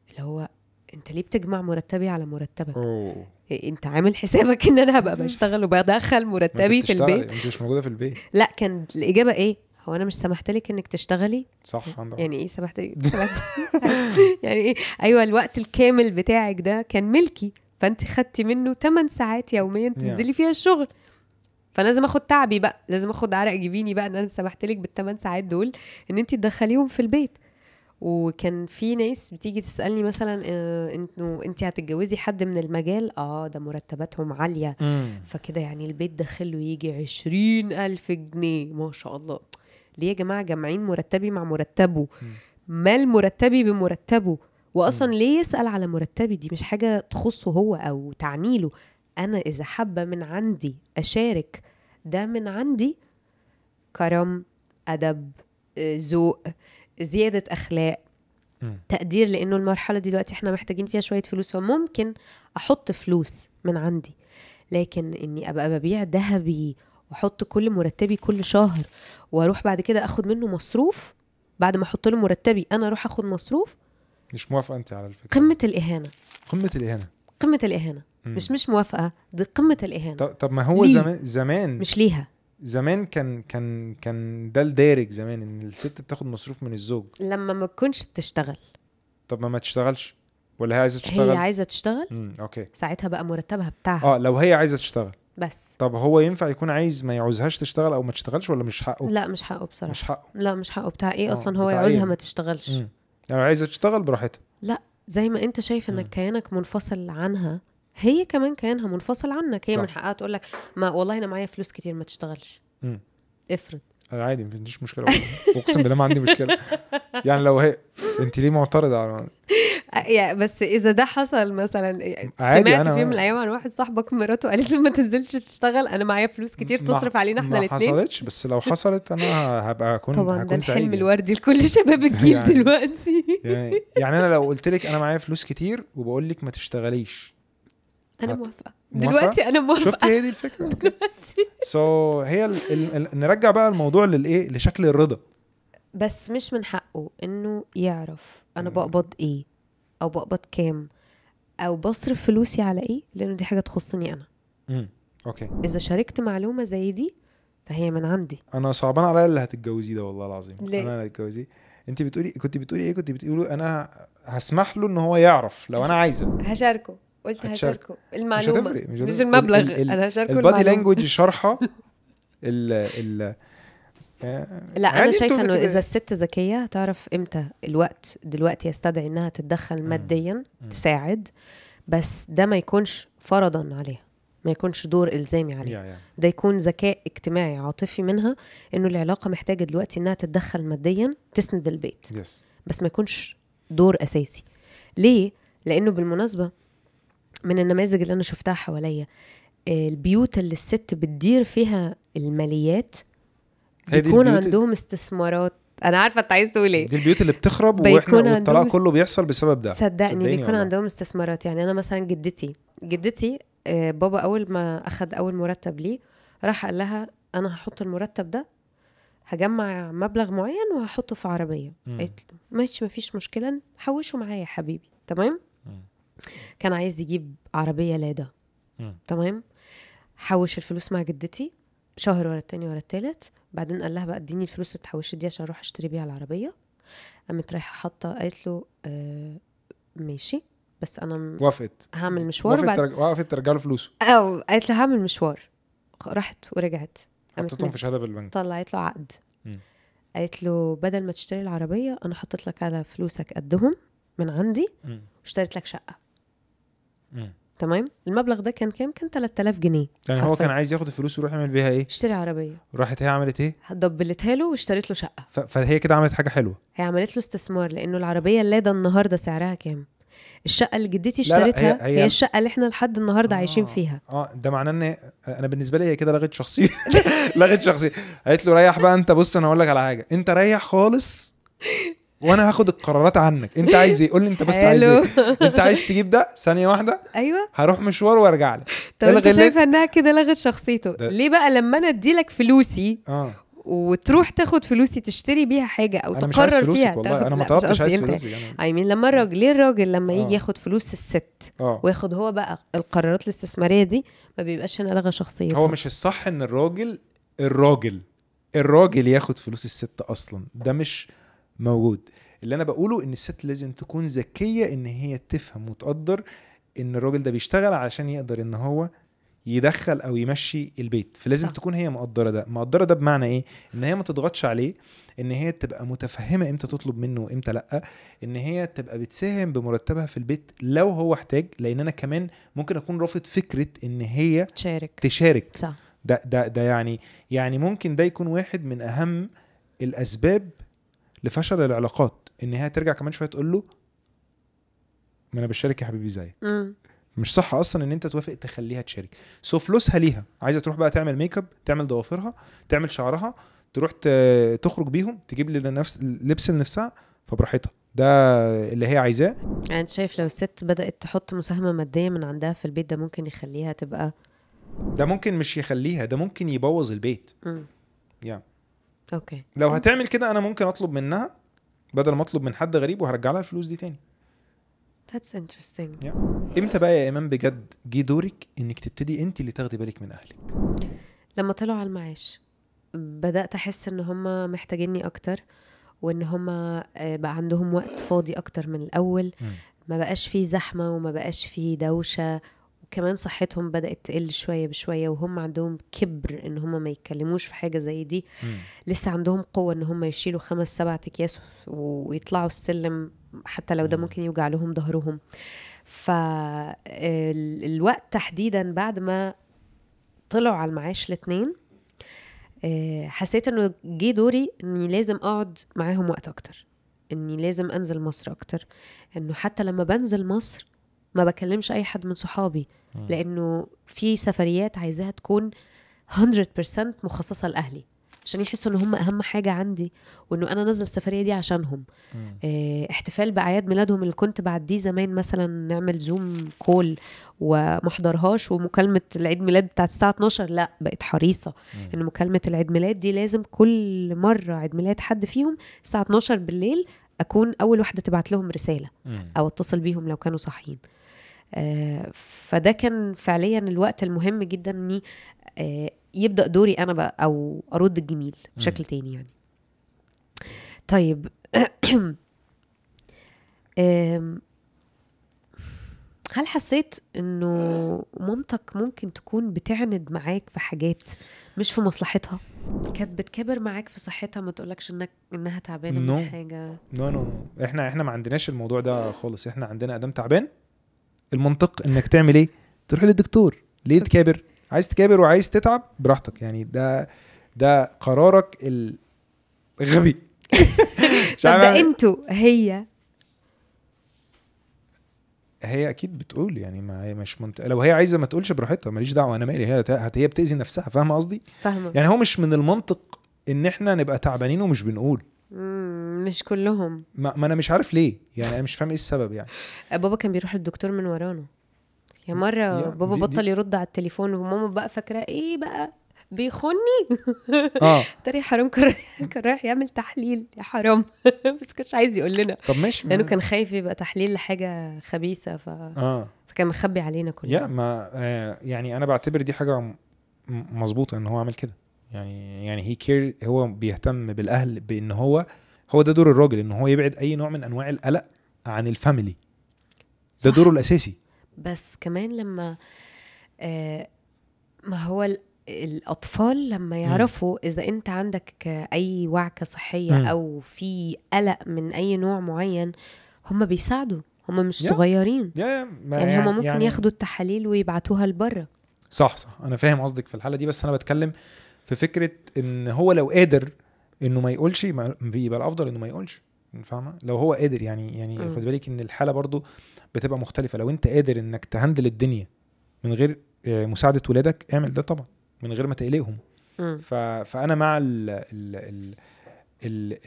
اللي هو انت ليه بتجمع مرتبي على مرتبك؟ انت عامل حسابك ان انا هبقى بشتغل وبدخل مرتبي في البيت؟ انت مش موجوده في البيت. لا، كان الاجابه ايه؟ هو انا مش سمحت لك انك تشتغلي؟ صح. يعني ايه سمحت لك؟ يعني ايه؟ ايوه، الوقت الكامل بتاعك ده كان ملكي، فانت خدتي منه 8 ساعات يوميا تنزلي فيها الشغل، فلازم اخد تعبي بقى، لازم اخد عرق جبيني بقى ان انا سمحت لك بال8 ساعات دول ان انت تدخليهم في البيت. وكان في ناس بتيجي تسألني مثلا انت هتتجوزي حد من المجال؟ ده مرتباتهم عالية، فكده يعني البيت داخله يجي 20,000 جنيه ما شاء الله. ليه يا جماعة جمعين مرتبي مع مرتبه؟ مال مرتبي بمرتبه. واصلا ليه يسأل على مرتبي؟ دي مش حاجة تخصه هو او تعنيله. انا اذا حابة من عندي اشارك ده من عندي، كرم، ادب، ذوق، زيادة اخلاق، تقدير، لانه المرحلة دي دلوقتي احنا محتاجين فيها شوية فلوس، فممكن احط فلوس من عندي. لكن اني ابقى ببيع ذهبي واحط كل مرتبي كل شهر واروح بعد كده اخد منه مصروف، بعد ما احط له مرتبي انا اروح اخد مصروف، مش موافقة انت على الفكرة. قمة الإهانة. قمة الإهانة. قمة الإهانة. مش موافقة، دي قمة الإهانة. طب ما هو زمان مش ليها. زمان كان ده الدارج زمان ان الست بتاخد مصروف من الزوج لما ما تكونش تشتغل. طب ما تشتغلش ولا هي عايزة تشتغل؟ هي عايزة تشتغل. اوكي. ساعتها بقى مرتبها بتاعها. لو هي عايزة تشتغل بس. طب هو ينفع يكون عايز ما يعوزهاش تشتغل او ما تشتغلش ولا مش حقه؟ لا مش حقه بصراحة. مش حقه. لا مش حقه. بتاع ايه اصلا هو يعوزها ما تشتغلش؟ لو عايزة تشتغل براحتها. لا، زي ما انت شايف انك كيانك منفصل عنها، هي كمان كيانها منفصل عنك. هي من حقها تقول لك ما والله انا معايا فلوس كتير ما تشتغلش. افرض. عادي ما عنديش مشكله. اقسم بالله ما عندي مشكله. يعني لو هي انت ليه معترضه على بس اذا ده حصل مثلا، عادي، سمعت أنا في يوم من الايام عن واحد صاحبك مراته قالت له ما تنزلش تشتغل، انا معايا فلوس كتير تصرف علينا احنا ما الاثنين. حصلتش، بس لو حصلت انا هبقى طبعا ده هكون سعيد الحلم يعني. الوردي لكل شباب الجيل يعني- دلوقتي. يعني انا لو قلت لك انا معايا فلوس كتير وبقول لك ما تشتغليش، انا هت- موافقه موافقة؟ دلوقتي، انا موافقه. شفتي هي دي الفكره. هي نرجع بقى الموضوع للايه، لشكل الرضا. بس مش من حقه انه يعرف انا بقبض ايه او بقبض كام او بصرف فلوسي على ايه، لانه دي حاجه تخصني انا. اوكي. اذا شاركت معلومه زي دي فهي من عندي. انا صعبان عليا اللي هتتجوزيه ده والله العظيم. ليه؟ انا اللي هتجوزيه. انت كنت بتقولي ايه؟ كنت بتقولي انا هسمح له ان هو يعرف لو انا عايزه. هشاركه، قلت هشاركه المعلومه، مش هتفرق، مش المبلغ. انا هشاركه البادي المعلومه. لانجوج شرحه ال لا انا عادي، شايفه انتوا انه بتبقى- اذا الست ذكيه هتعرف امتى الوقت دلوقتي يستدعي انها تتدخل ماديا تساعد، بس ده ما يكونش فرضا عليها، ما يكونش دور الزامي عليها. ده يكون ذكاء اجتماعي عاطفي منها، انه العلاقه محتاجه دلوقتي انها تتدخل ماديا تسند البيت، بس ما يكونش دور اساسي. ليه؟ لانه بالمناسبه من النماذج اللي انا شفتها حواليا، البيوت اللي الست بتدير فيها الماليات بيكون عندهم استثمارات. انا عارفه انت عايز تقول ايه. دي البيوت اللي بتخرب، واحنا والطلاق كله بيحصل بسبب ده. صدقني بيكون عندهم استثمارات. يعني انا مثلا جدتي بابا اول ما اخد اول مرتب ليه راح قال لها انا هحط المرتب ده، هجمع مبلغ معين وهحطه في عربيه. قلت له ماشي مفيش مشكله، حوشه معايا يا حبيبي. تمام. كان عايز يجيب عربيه لادا. تمام. حوش الفلوس مع جدتي شهر ورا التاني ورا التالت، بعدين قال لها بقى اديني الفلوس اللي اتحوشت دي عشان اروح اشتري بيها العربيه. قامت رايحه حاطه، قالت له ماشي بس انا وافقت هعمل مشوار. وافقت ترجع له فلوسه، او قالت له هعمل مشوار. راحت ورجعت حطيتهم في شهاده بالبنك، طلعت له عقد. قالت له بدل ما تشتري العربيه انا حطيت لك على فلوسك قدهم من عندي واشتريت لك شقه. تمام. المبلغ ده كان كام؟ كان 3000 جنيه. يعني هو كان عايز ياخد الفلوس ويروح يعمل بيها ايه؟ اشتري عربيه. راحت هي عملت ايه؟ دبلتها له واشتريت له شقه. فهي كده عملت حاجه حلوه. هي عملت له استثمار، لانه العربيه اللادا النهارده سعرها كام؟ الشقه اللي جدتي اشتريتها هي الشقه اللي احنا لحد النهارده عايشين فيها. ده معناه ان انا بالنسبه لي هي كده لغت شخصيه. لغت شخصيه. قالت له ريح بقى انت، بص انا هقول لك على حاجه، انت ريح خالص وانا هاخد القرارات عنك. انت عايز ايه؟ قول لي انت بس عايز ايه. انت عايز تجيب ده ثانيه واحده؟ ايوه هروح مشوار وارجع لك. طب انت شايفه انها كده لغت شخصيته ليه بقى؟ لما انا ادي لك فلوسي وتروح تاخد فلوسي تشتري بيها حاجه او تقرر فيها والله انا ما طلبتش عايز فلوسي يعني. لما الراجل، ليه الراجل لما يجي ياخد فلوس الست وياخد هو بقى القرارات الاستثماريه دي ما بيبقاش هنا لغى شخصيته؟ هو مش الصح ان الراجل ياخد فلوس الست اصلا، ده مش موجود. اللي انا بقوله ان الست لازم تكون ذكيه ان هي تفهم وتقدر ان الراجل ده بيشتغل علشان يقدر ان هو يدخل او يمشي البيت، فلازم تكون هي مقدره ده بمعنى ايه؟ ان هي ما تضغطش عليه، ان هي تبقى متفهمه امتى تطلب منه وامتى لا، ان هي تبقى بتساهم بمرتبها في البيت لو هو احتاج. لان انا كمان ممكن اكون رافض فكره ان هي تشارك. صح. ده يعني ممكن ده يكون واحد من اهم الاسباب لفشل العلاقات، ان هي ترجع كمان شويه تقول له ما انا بشارك يا حبيبي زيك. مش صح اصلا ان انت توافق تخليها تشارك. فلوسها ليها، عايزه تروح بقى تعمل ميك اب، تعمل ضوافرها، تعمل شعرها، تروح تخرج بيهم، تجيب لنفس لبس لنفسها، فبراحتها. ده اللي هي عايزاه. يعني انت شايف لو الست بدأت تحط مساهمة مادية من عندها في البيت، ده ممكن يخليها تبقى، ده ممكن مش يخليها، ده ممكن يبوظ البيت. يعني اوكي لو هتعمل كده انا ممكن اطلب منها بدل ما اطلب من حد غريب وهرجع لها الفلوس دي تاني. That's interesting. امتى بقى يا ايمان بجد جه دورك انك تبتدي انت اللي تاخدي بالك من اهلك؟ لما طلعوا على المعاش بدأت احس ان هم محتاجيني اكتر، وان هم بقى عندهم وقت فاضي اكتر من الاول. ما بقاش فيه زحمة وما بقاش فيه دوشة، وكمان صحتهم بدأت تقل شوية بشوية، وهم عندهم كبر ان هم ما يتكلموش في حاجة زي دي. لسه عندهم قوة ان هم يشيلوا 5-7 اكياس ويطلعوا السلم، حتى لو ده ممكن يوجع لهم ظهرهم. فالوقت تحديدا بعد ما طلعوا على المعاش الاثنين، حسيت انه جه دوري اني لازم اقعد معاهم وقت اكتر، اني لازم انزل مصر اكتر، انه حتى لما بنزل مصر ما بكلمش اي حد من صحابي، لانه في سفريات عايزاها تكون 100% مخصصة لأهلي عشان يحسوا ان هم اهم حاجة عندي، وانه انا نازله السفرية دي عشانهم. احتفال بأعياد ميلادهم اللي كنت بعديه زمان مثلا نعمل زوم كول ومحضرهاش، ومكالمة العيد ميلاد بتاعت الساعة 12 لا بقت حريصة ان مكالمة العيد ميلاد دي لازم كل مرة عيد ميلاد حد فيهم الساعة 12 بالليل اكون اول واحدة تبعت لهم رسالة او اتصل بيهم لو كانوا صاحيين. فده كان فعليا الوقت المهم جدا اني يبدأ دوري انا بقى او ارد الجميل بشكل تاني يعني. طيب هل حسيت انه مامتك ممكن تكون بتعند معاك في حاجات مش في مصلحتها؟ كانت بتكبر معاك في صحتها ما تقولكش انها تعبانه من حاجه؟ نو احنا ما عندناش الموضوع ده خالص. احنا عندنا ادم تعبان المنطق انك تعمل ايه؟ تروح للدكتور. ليه تكابر؟ عايز تكابر وعايز تتعب براحتك يعني، ده قرارك الغبي. طب ده انتوا هي اكيد بتقول يعني، ما هي مش لو هي عايزه ما تقولش براحتها، ماليش دعوه، انا مالي، هي بتاذي نفسها. فاهمه قصدي؟ فاهمه. يعني هو مش من المنطق ان احنا نبقى تعبانين ومش بنقول. مش كلهم. ما انا مش عارف ليه يعني، انا مش فاهم ايه السبب يعني. بابا كان بيروح للدكتور من ورانا يا مره، بابا بطل يرد على التليفون وماما بقى فاكره ايه بقى بيخوني. ترى حرام كان رايح يعمل تحليل يا حرام. بس كانش عايز يقول لنا. طب ماشي، لانه كان خايف يبقى تحليل لحاجه خبيثه فكان مخبي علينا كلنا. يا ما يعني انا بعتبر دي حاجه مظبوطه ان هو عمل كده يعني هي كير، هو بيهتم بالاهل، بان هو ده دور الراجل، ان هو يبعد اي نوع من انواع القلق عن الفاميلي. ده دوره الاساسي. بس كمان لما ما هو الأطفال لما يعرفوا إذا أنت عندك أي وعكة صحية أو في قلق من أي نوع معين، هم بيساعدوا، هم مش صغيرين يعني هم ممكن ياخدوا التحاليل ويبعتوها لبره. صح أنا فاهم قصدك في الحالة دي، بس أنا بتكلم في فكرة إن هو لو قادر إنه ما يقولش بيبقى الأفضل إنه ما يقولش. فاهمة؟ لو هو قادر يعني خد بالك إن الحالة برضو بتبقى مختلفة. لو أنت قادر إنك تهندل الدنيا من غير مساعدة ولادك، اعمل ده طبعا من غير ما تقلقهم. فأنا مع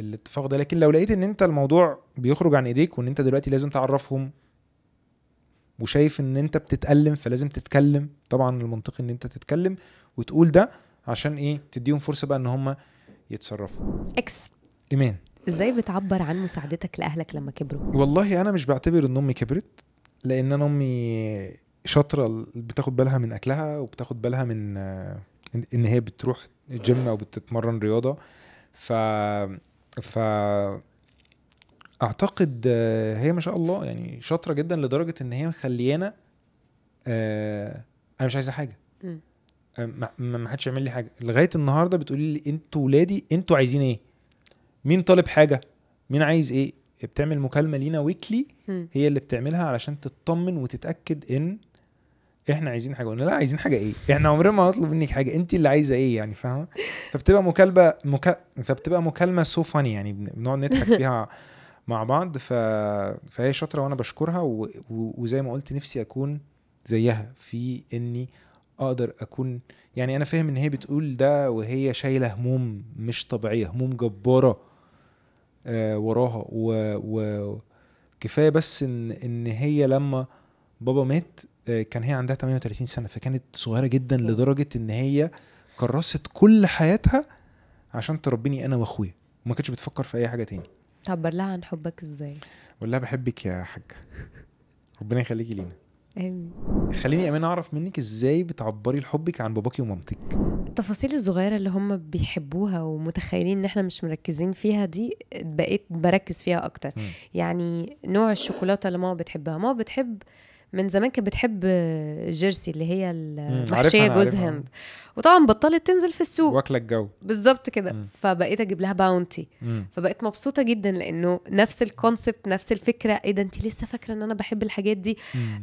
الاتفاق ده. لكن لو لقيت ان انت الموضوع بيخرج عن ايديك، وان انت دلوقتي لازم تعرفهم، وشايف ان انت بتتألم فلازم تتكلم، طبعا المنطقي ان انت تتكلم وتقول ده عشان ايه؟ تديهم فرصة بقى ان هم يتصرفوا. إيمان، ازاي بتعبر عن مساعدتك لأهلك لما كبروا؟ والله انا مش بعتبر ان امي كبرت، لان انا امي شاطرة، بتاخد بالها من اكلها، وبتاخد بالها من ان هي بتروح الجيم او بتتمرن رياضة. اعتقد هي ما شاء الله يعني شاطرة جدا، لدرجة ان هي مخليانا انا مش عايزة حاجة، ما حدش يعمل لي حاجة. لغاية النهاردة بتقولي لي انتوا ولادي انتوا عايزين ايه، مين طالب حاجة، مين عايز ايه. بتعمل مكالمة لينا ويكلي، هي اللي بتعملها علشان تطمن وتتأكد ان احنا عايزين حاجه. قلنا لا، عايزين حاجه ايه؟ احنا عمرنا ما هنطلب منك حاجه، انت اللي عايزه ايه يعني. فاهمه؟ فبتبقى مكالمه سو فاني يعني، بنقعد نضحك فيها مع بعض. فهي شاطره وانا بشكرها، وزي ما قلت نفسي اكون زيها في اني اقدر اكون يعني. انا فاهم ان هي بتقول ده وهي شايله هموم مش طبيعيه، هموم جباره وراها، وكفايه بس ان هي لما بابا مات كان هي عندها 38 سنة، فكانت صغيرة جدا لدرجة ان هي كرست كل حياتها عشان تربيني انا واخويا، وما كانتش بتفكر في اي حاجة تاني. تعبر لها عن حبك ازاي؟ والله بحبك يا حاج، ربنا يخليكي لينا. امين. خليني امان اعرف منك ازاي بتعبري لحبك عن باباكي ومامتك. التفاصيل الصغيرة اللي هم بيحبوها ومتخيلين ان احنا مش مركزين فيها دي بقيت بركز فيها اكتر. يعني نوع الشوكولاتة اللي ماما بتحبها، ماما بتحب من زمان كانت بتحب جيرسي اللي هي المحشية جوز هند، وطبعا بطلت تنزل في السوق واكله الجو بالظبط كده. فبقيت اجيب لها باونتي، فبقيت مبسوطة جدا لانه نفس الكونسبت نفس الفكرة. ايه ده انت لسه فاكرة ان انا بحب الحاجات دي؟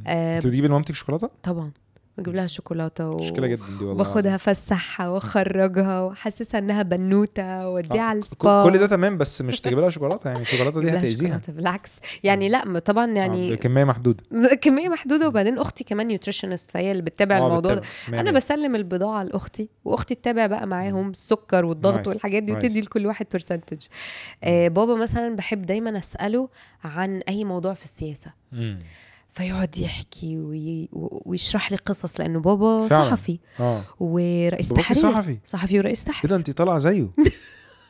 انت بتجيبي لمامتك شوكولاتة؟ طبعا واجيب لها شوكولاته مشكله جدا دي والله وباخدها العظيم. فسحها واخرجها واحسسها انها بنوته واديها على السبا. كل ده تمام، بس مش تجيب لها شوكولاته، يعني الشوكولاته دي أجيب لها هتاذيها شوكولاتة، بالعكس يعني لا طبعا يعني بكميه محدوده. كميه محدوده. وبعدين اختي كمان نيوتريشنست، فهي اللي بتتابع الموضوع ده. انا بسلم البضاعه لاختي واختي تتابع بقى معاهم السكر والضغط والحاجات دي وتدي لكل واحد برسنتج. بابا مثلا بحب دايما اساله عن اي موضوع في السياسه، فيقعد يحكي ويشرح لي قصص، لانه بابا فعلا. صحفي ورئيس تحرير. صحفي ورئيس تحرير. كده انت طالعه زيه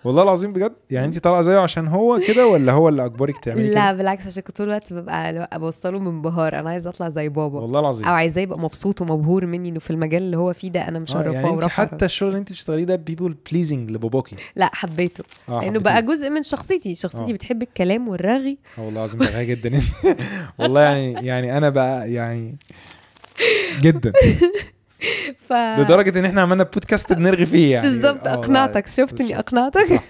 والله العظيم بجد. يعني انت طالعه زيه عشان هو كده، ولا هو اللي اجبرك تعملي كده؟ لا بالعكس، عشان كنت طول الوقت ببقى بوصله من انبهار، انا عايزه اطلع زي بابا والله العظيم، او عايزاه يبقى مبسوط ومبهور مني انه في المجال اللي هو فيه ده انا مشرفاه يعني انت ورافعه حتى الشغل اللي انت بتشتغليه ده بيبول بليزنج لباباكي؟ لا حبيته لانه بقى جزء من شخصيتي بتحب الكلام والرغي. والله العظيم بقى جدا والله يعني انا بقى يعني جدا لدرجه ان احنا عملنا بودكاست بنرغي فيه يعني. بالظبط. اقنعتك، شفتني اقنعتك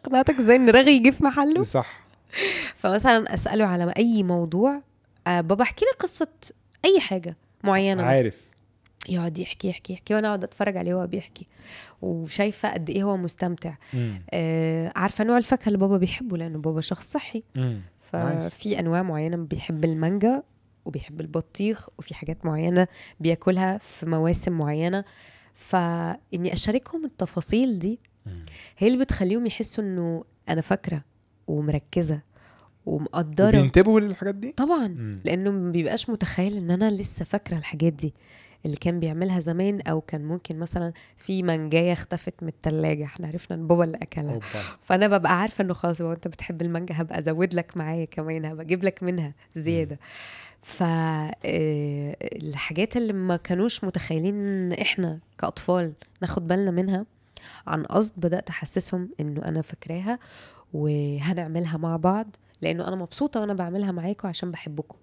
اقنعتك ازاي ان رغي يجي في محله. صح. فمثلا اساله على اي موضوع، بابا احكي لي قصه اي حاجه معينه، عارف يقعد يحكي وانا اقعد اتفرج عليه وهو بيحكي، وشايفه قد ايه هو مستمتع. عارفه نوع الفاكهه اللي بابا بيحبه لانه بابا شخص صحي. ففي انواع معينه بيحب المانجا وبيحب البطيخ، وفي حاجات معينه بياكلها في مواسم معينه. فاني اشاركهم التفاصيل دي هي اللي بتخليهم يحسوا انه انا فاكره ومركزه ومقدره، بينتبهوا للحاجات دي طبعا. لانه ما بيبقاش متخيل ان انا لسه فاكره الحاجات دي اللي كان بيعملها زمان، او كان ممكن مثلا في منجايه اختفت من الثلاجه، احنا عرفنا ان بابا اللي اكلها، فانا ببقى عارفه انه خلاص بابا انت بتحب المانجا، هبقى ازود لك معايا كمان، هبقى اجيب لك منها زياده. فالحاجات اللي ما كانوش متخيلين ان احنا كاطفال ناخد بالنا منها عن قصد، بدات احسسهم انه انا فاكراها وهنعملها مع بعض، لانه انا مبسوطه وانا بعملها معاكم عشان بحبكم.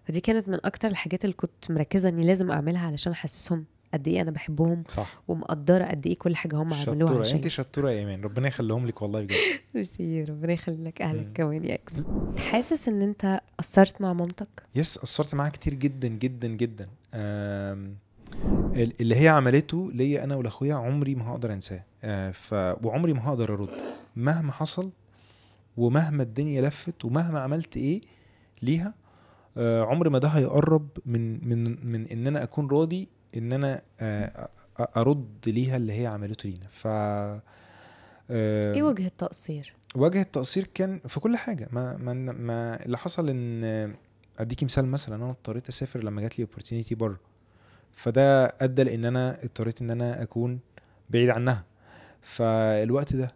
فدي كانت من اكتر الحاجات اللي كنت مركزه اني لازم اعملها علشان احسسهم قد ايه انا بحبهم. صح. ومقدره قد ايه كل حاجه هم عملوها عشان. انت شطوره يا ايمان، ربنا يخليهم لك والله بجد. ميرسي، ربنا يخلي لك اهلك كمان يا اكس. حاسس ان انت قصرت مع مامتك؟ يس، قصرت معاها كتير جدا جدا جدا. اللي هي عملته ليا انا ولاخويا عمري ما هقدر انساه، وعمري ما هقدر ارد مهما حصل، ومهما الدنيا لفت، ومهما عملت ايه ليها. عمري ما ده هيقرب من ان انا اكون راضي ان انا ارد ليها اللي هي عملته لينا. ايه وجه التقصير؟ وجه التقصير كان في كل حاجه. ما اللي حصل ان اديكي مثال، مثلا انا اضطريت اسافر لما جات لي opportunity بره، فده ادى لان انا اضطريت ان انا اكون بعيد عنها. فالوقت ده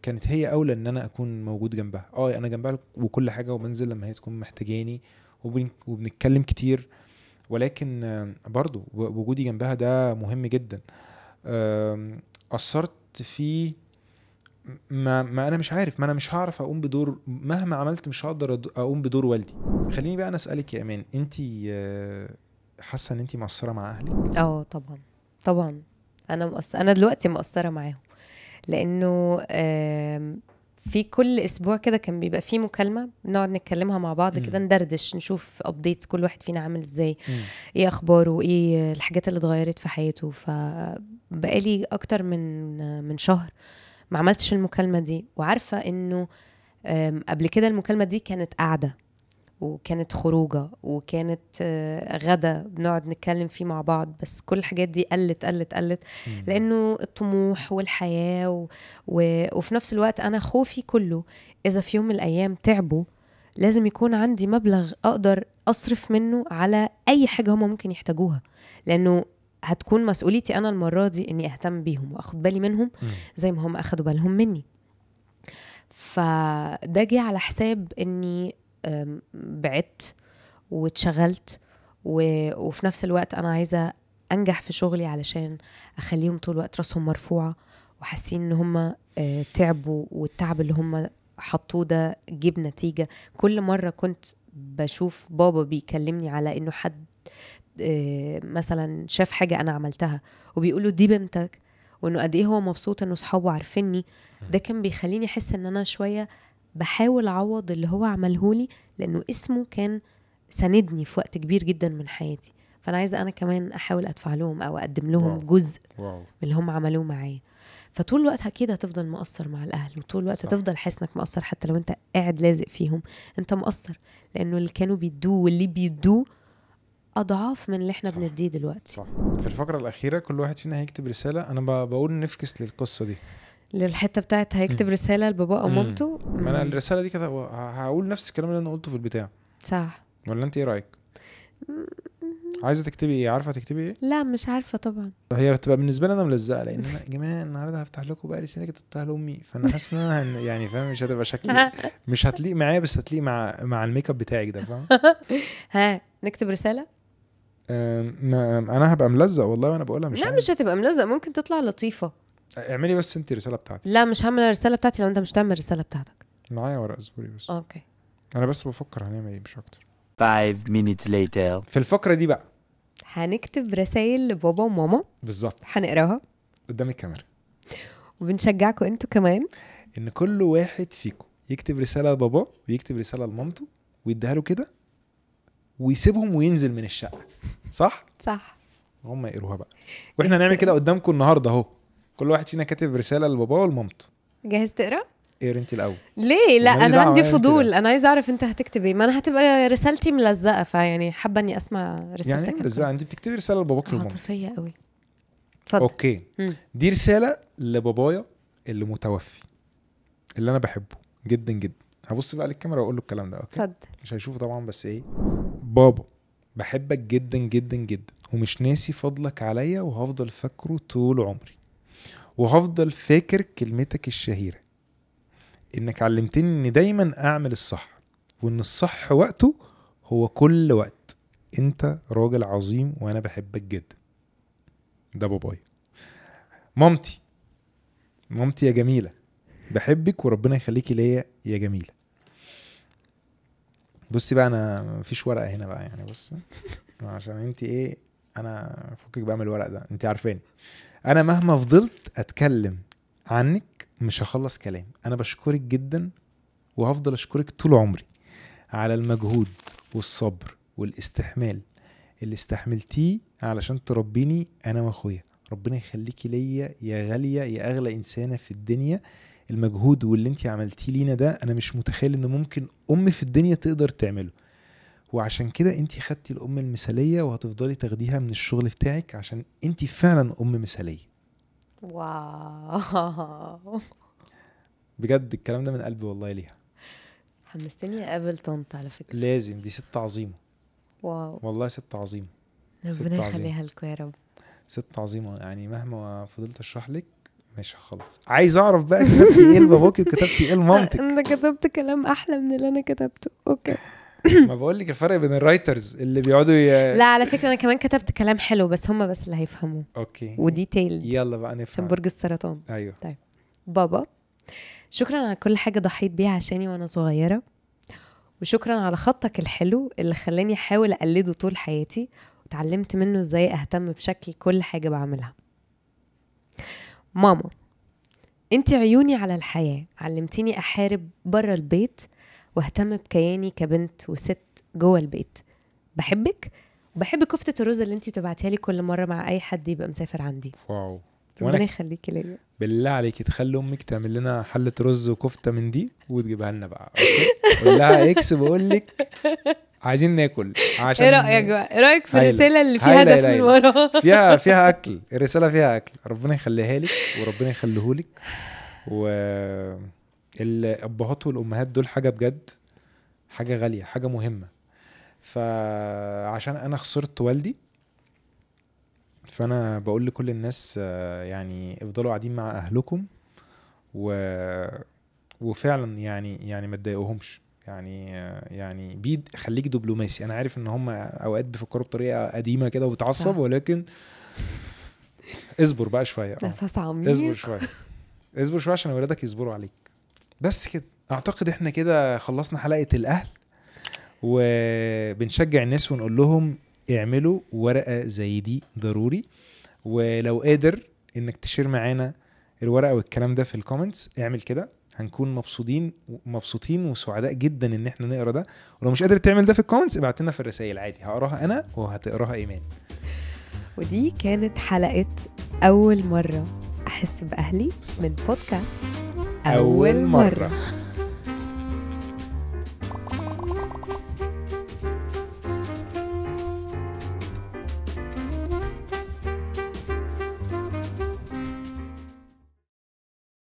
كانت هي اولى ان انا اكون موجود جنبها. انا جنبها وكل حاجه، وبنزل لما هي تكون محتاجاني، وبنتكلم كتير، ولكن برضو وجودي جنبها ده مهم جدا. قصرت في ما انا مش عارف، ما انا مش هعرف اقوم بدور، مهما عملت مش هقدر اقوم بدور والدي. خليني بقى انا اسالك يا امان، انتي حاسه ان انتي مقصره مع اهلك؟ طبعا انا دلوقتي مقصره معاهم، لانه في كل اسبوع كده كان بيبقى فيه مكالمه نقعد نتكلمها مع بعض كده، ندردش، نشوف ابديتس كل واحد فينا عامل ازاي، ايه اخباره، وايه الحاجات اللي اتغيرت في حياته. فبقالي اكتر من شهر ما عملتش المكالمه دي، وعارفه انه قبل كده المكالمه دي كانت قاعده، وكانت خروجه، وكانت غدا بنقعد نتكلم فيه مع بعض. بس كل الحاجات دي قلت لانه الطموح والحياه وفي نفس الوقت انا خوفي كله اذا في يوم من الايام تعبوا لازم يكون عندي مبلغ اقدر اصرف منه على اي حاجه هم ممكن يحتاجوها، لانه هتكون مسؤوليتي انا المره دي اني اهتم بيهم واخد بالي منهم زي ما هم اخدوا بالهم مني. فده جه على حساب اني بعدت واتشغلت، وفي نفس الوقت انا عايزه انجح في شغلي علشان اخليهم طول الوقت راسهم مرفوعه وحاسين ان هم تعبوا، والتعب اللي هم حطوه ده جيب نتيجه. كل مره كنت بشوف بابا بيكلمني على انه حد مثلا شاف حاجه انا عملتها وبيقولوا دي بنتك، وانه قد ايه هو مبسوط انه صحابه عارفيني، ده كان بيخليني احس ان انا شويه بحاول اعوض اللي هو عملهولي، لانه اسمه كان ساندني في وقت كبير جدا من حياتي. فانا عايزه انا كمان احاول ادفع لهم او اقدم لهم واو. جزء واو. من اللي هم عملوه معايا. فطول الوقت اكيد هتفضل مقصر مع الاهل، وطول الوقت صح. هتفضل حاسس انك مقصر، حتى لو انت قاعد لازق فيهم انت مقصر، لانه اللي كانوا بيدوه واللي بيدوه اضعاف من اللي احنا صح. بنديه دلوقتي. صح. في الفقرة الأخيرة كل واحد فينا هيكتب رسالة. أنا بقول نفكس للقصة دي، للحته بتاعت هيكتب رساله لبابا او مامته. ما أنا الرسالة دي كده هقول نفس الكلام اللي أنا قلته في البتاع، صح. ولا أنت إيه رأيك؟ عايزة تكتبي إيه؟ عارفة تكتبي إيه؟ لا مش عارفه طبعا. هي هتبقى بالنسبة لي أنا ملزقة، لأن أنا يا جماعة النهاردة هفتح لكم بقى رسالة كتبتها لأمي، فأنا حاسس إن أنا يعني فاهم مش هتبقى شكلي مش هتليق معايا، بس هتليق مع الميك اب بتاعك ده، فاهم؟ ها نكتب رساله. أنا هبقى ملزق والله وأنا بقولها، مش لا عارف. مش هتبقى ملزق، ممكن تطلع لطيفه. اعملي بس أنت الرسالة بتاعتي. لا مش هعمل الرساله بتاعتي لو انت مش تعمل الرساله بتاعتك. معايا ورق، اصبري بس. اوكي. أنا بس بفكر هنعمل إيه مش أكتر. 5 minutes later. في الفقرة دي بقى هنكتب رسائل لبابا وماما، بالظبط هنقراها قدام الكاميرا، وبنشجعكم انتوا كمان ان كل واحد فيكم يكتب رساله لباباه ويكتب رساله لمامته ويديها له كده ويسيبهم وينزل من الشقه، صح؟ صح. هم يقروها بقى، واحنا هنعمل كده قدامكم النهارده اهو. كل واحد فينا كاتب رساله لباباه ولمامته. جاهز تقرا؟ اقري انت الاول. ليه؟ لا وماليش انا دعوة، عندي أنت فضول، ده. انا عايزه اعرف انت هتكتب ايه، ما انا هتبقى رسالتي ملزقه، فيعني حابه اني اسمع رسالتك. يعني ايه ازاي انت بتكتبي رساله لباباك ومامتك؟ عاطفيه قوي. اتفضل. اوكي. دي رساله لبابايا اللي متوفي، اللي انا بحبه جدا جدا. هبص بقى للكاميرا واقول له الكلام ده، اوكي؟ اتفضل. مش هيشوفه طبعا، بس ايه، بابا بحبك جدا جدا جدا، ومش ناسي فضلك عليا، وهفضل فاكره طول عمري، وهفضل فاكر كلمتك الشهيرة انك علمتني ان دايما اعمل الصح، وان الصح وقته هو كل وقت. انت راجل عظيم وانا بحبك جدا. ده بابايا. مامتي يا جميلة، بحبك وربنا يخليكي ليا يا جميلة. بصي بقى، انا مفيش ورقة هنا بقى يعني، بص عشان انت ايه، انا فكك بقى من الورق ده، انت عارفاني انا مهما فضلت اتكلم عنك مش هخلص كلام. انا بشكرك جدا وهفضل اشكرك طول عمري على المجهود والصبر والاستحمال اللي استحملتيه علشان تربيني انا واخويا. ربنا يخليكي ليا يا غالية يا اغلى انسانة في الدنيا. المجهود واللي انتي عملتيه لينا ده انا مش متخيل ان ممكن ام في الدنيا تقدر تعمله، وعشان كده انتي خدتي الام المثالية وهتفضلي تاخديها من الشغل بتاعك، عشان انتي فعلا ام مثالية. واو. بجد الكلام ده من قلبي والله ليها. حمستني اقابل طنط على فكرة. لازم، دي ست عظيمة. واو. والله ست عظيمة. ربنا يخليها لكم يا رب. ست عظيمة يعني، مهما فضلت اشرح لك مش هخلص. عايز اعرف بقى كتبتي ايه لباباكي وكتبتي ايه لمامتك؟ انت كتبت كلام احلى من اللي انا كتبته. اوكي. ما بقول لك الفرق بين الرايترز اللي بيقعدوا لا على فكرة انا كمان كتبت كلام حلو، بس هم بس اللي هيفهموه. اوكي. وديتيلد. يلا بقى نفهم. عشان برج السرطان. ايوه. طيب بابا، شكرا على كل حاجة ضحيت بيها عشاني وانا صغيرة، وشكرا على خطك الحلو اللي خلاني احاول اقلده طول حياتي، وتعلمت منه ازاي اهتم بشكل كل حاجة بعملها. ماما، انتي عيوني على الحياة، علمتيني احارب برا البيت واهتم بكياني كبنت وست جوه البيت. بحبك، وبحب كفتة الرز اللي انتي بتبعتيها لي كل مرة مع اي حد يبقى مسافر عندي. واو. ربنا يخليكي ليا. بالله عليكي تخلي امك تعمل لنا حلة رز وكفتة من دي وتجيبها لنا بقى، اوكي؟ قول لها اكس بقول لك عايزين ناكل. عشان ايه رأيك بقى؟ ايه رأيك في هايلة. الرسالة اللي فيها هايلة هدف من وراها؟ فيها اكل. الرسالة فيها اكل. ربنا يخليها لك وربنا يخليهولك. والابهات والامهات دول حاجة بجد، حاجة غالية، حاجة مهمة. فعشان انا خسرت والدي، فانا بقول لكل الناس يعني افضلوا قاعدين مع اهلكم وفعلا يعني ما تضايقوهمش، يعني خليك دبلوماسي. انا عارف ان هم اوقات بيفكروا بطريقه قديمه كده وبتعصب، ولكن اصبر بقى شويه. نفس عميق. اصبر شويه عشان اولادك يصبروا عليك. بس كده اعتقد احنا كده خلصنا حلقه الاهل، وبنشجع الناس ونقول لهم اعملوا ورقة زي دي ضروري. ولو قادر انك تشير معانا الورقة والكلام ده في الكومنتس اعمل كده، هنكون مبسوطين وسعداء جدا ان احنا نقرا ده. ولو مش قادر تعمل ده في الكومنتس ابعت لنا في الرسائل عادي، هقراها انا وهتقراها ايمان. ودي كانت حلقة أول مرة أحس بأهلي من بودكاست أول مرة.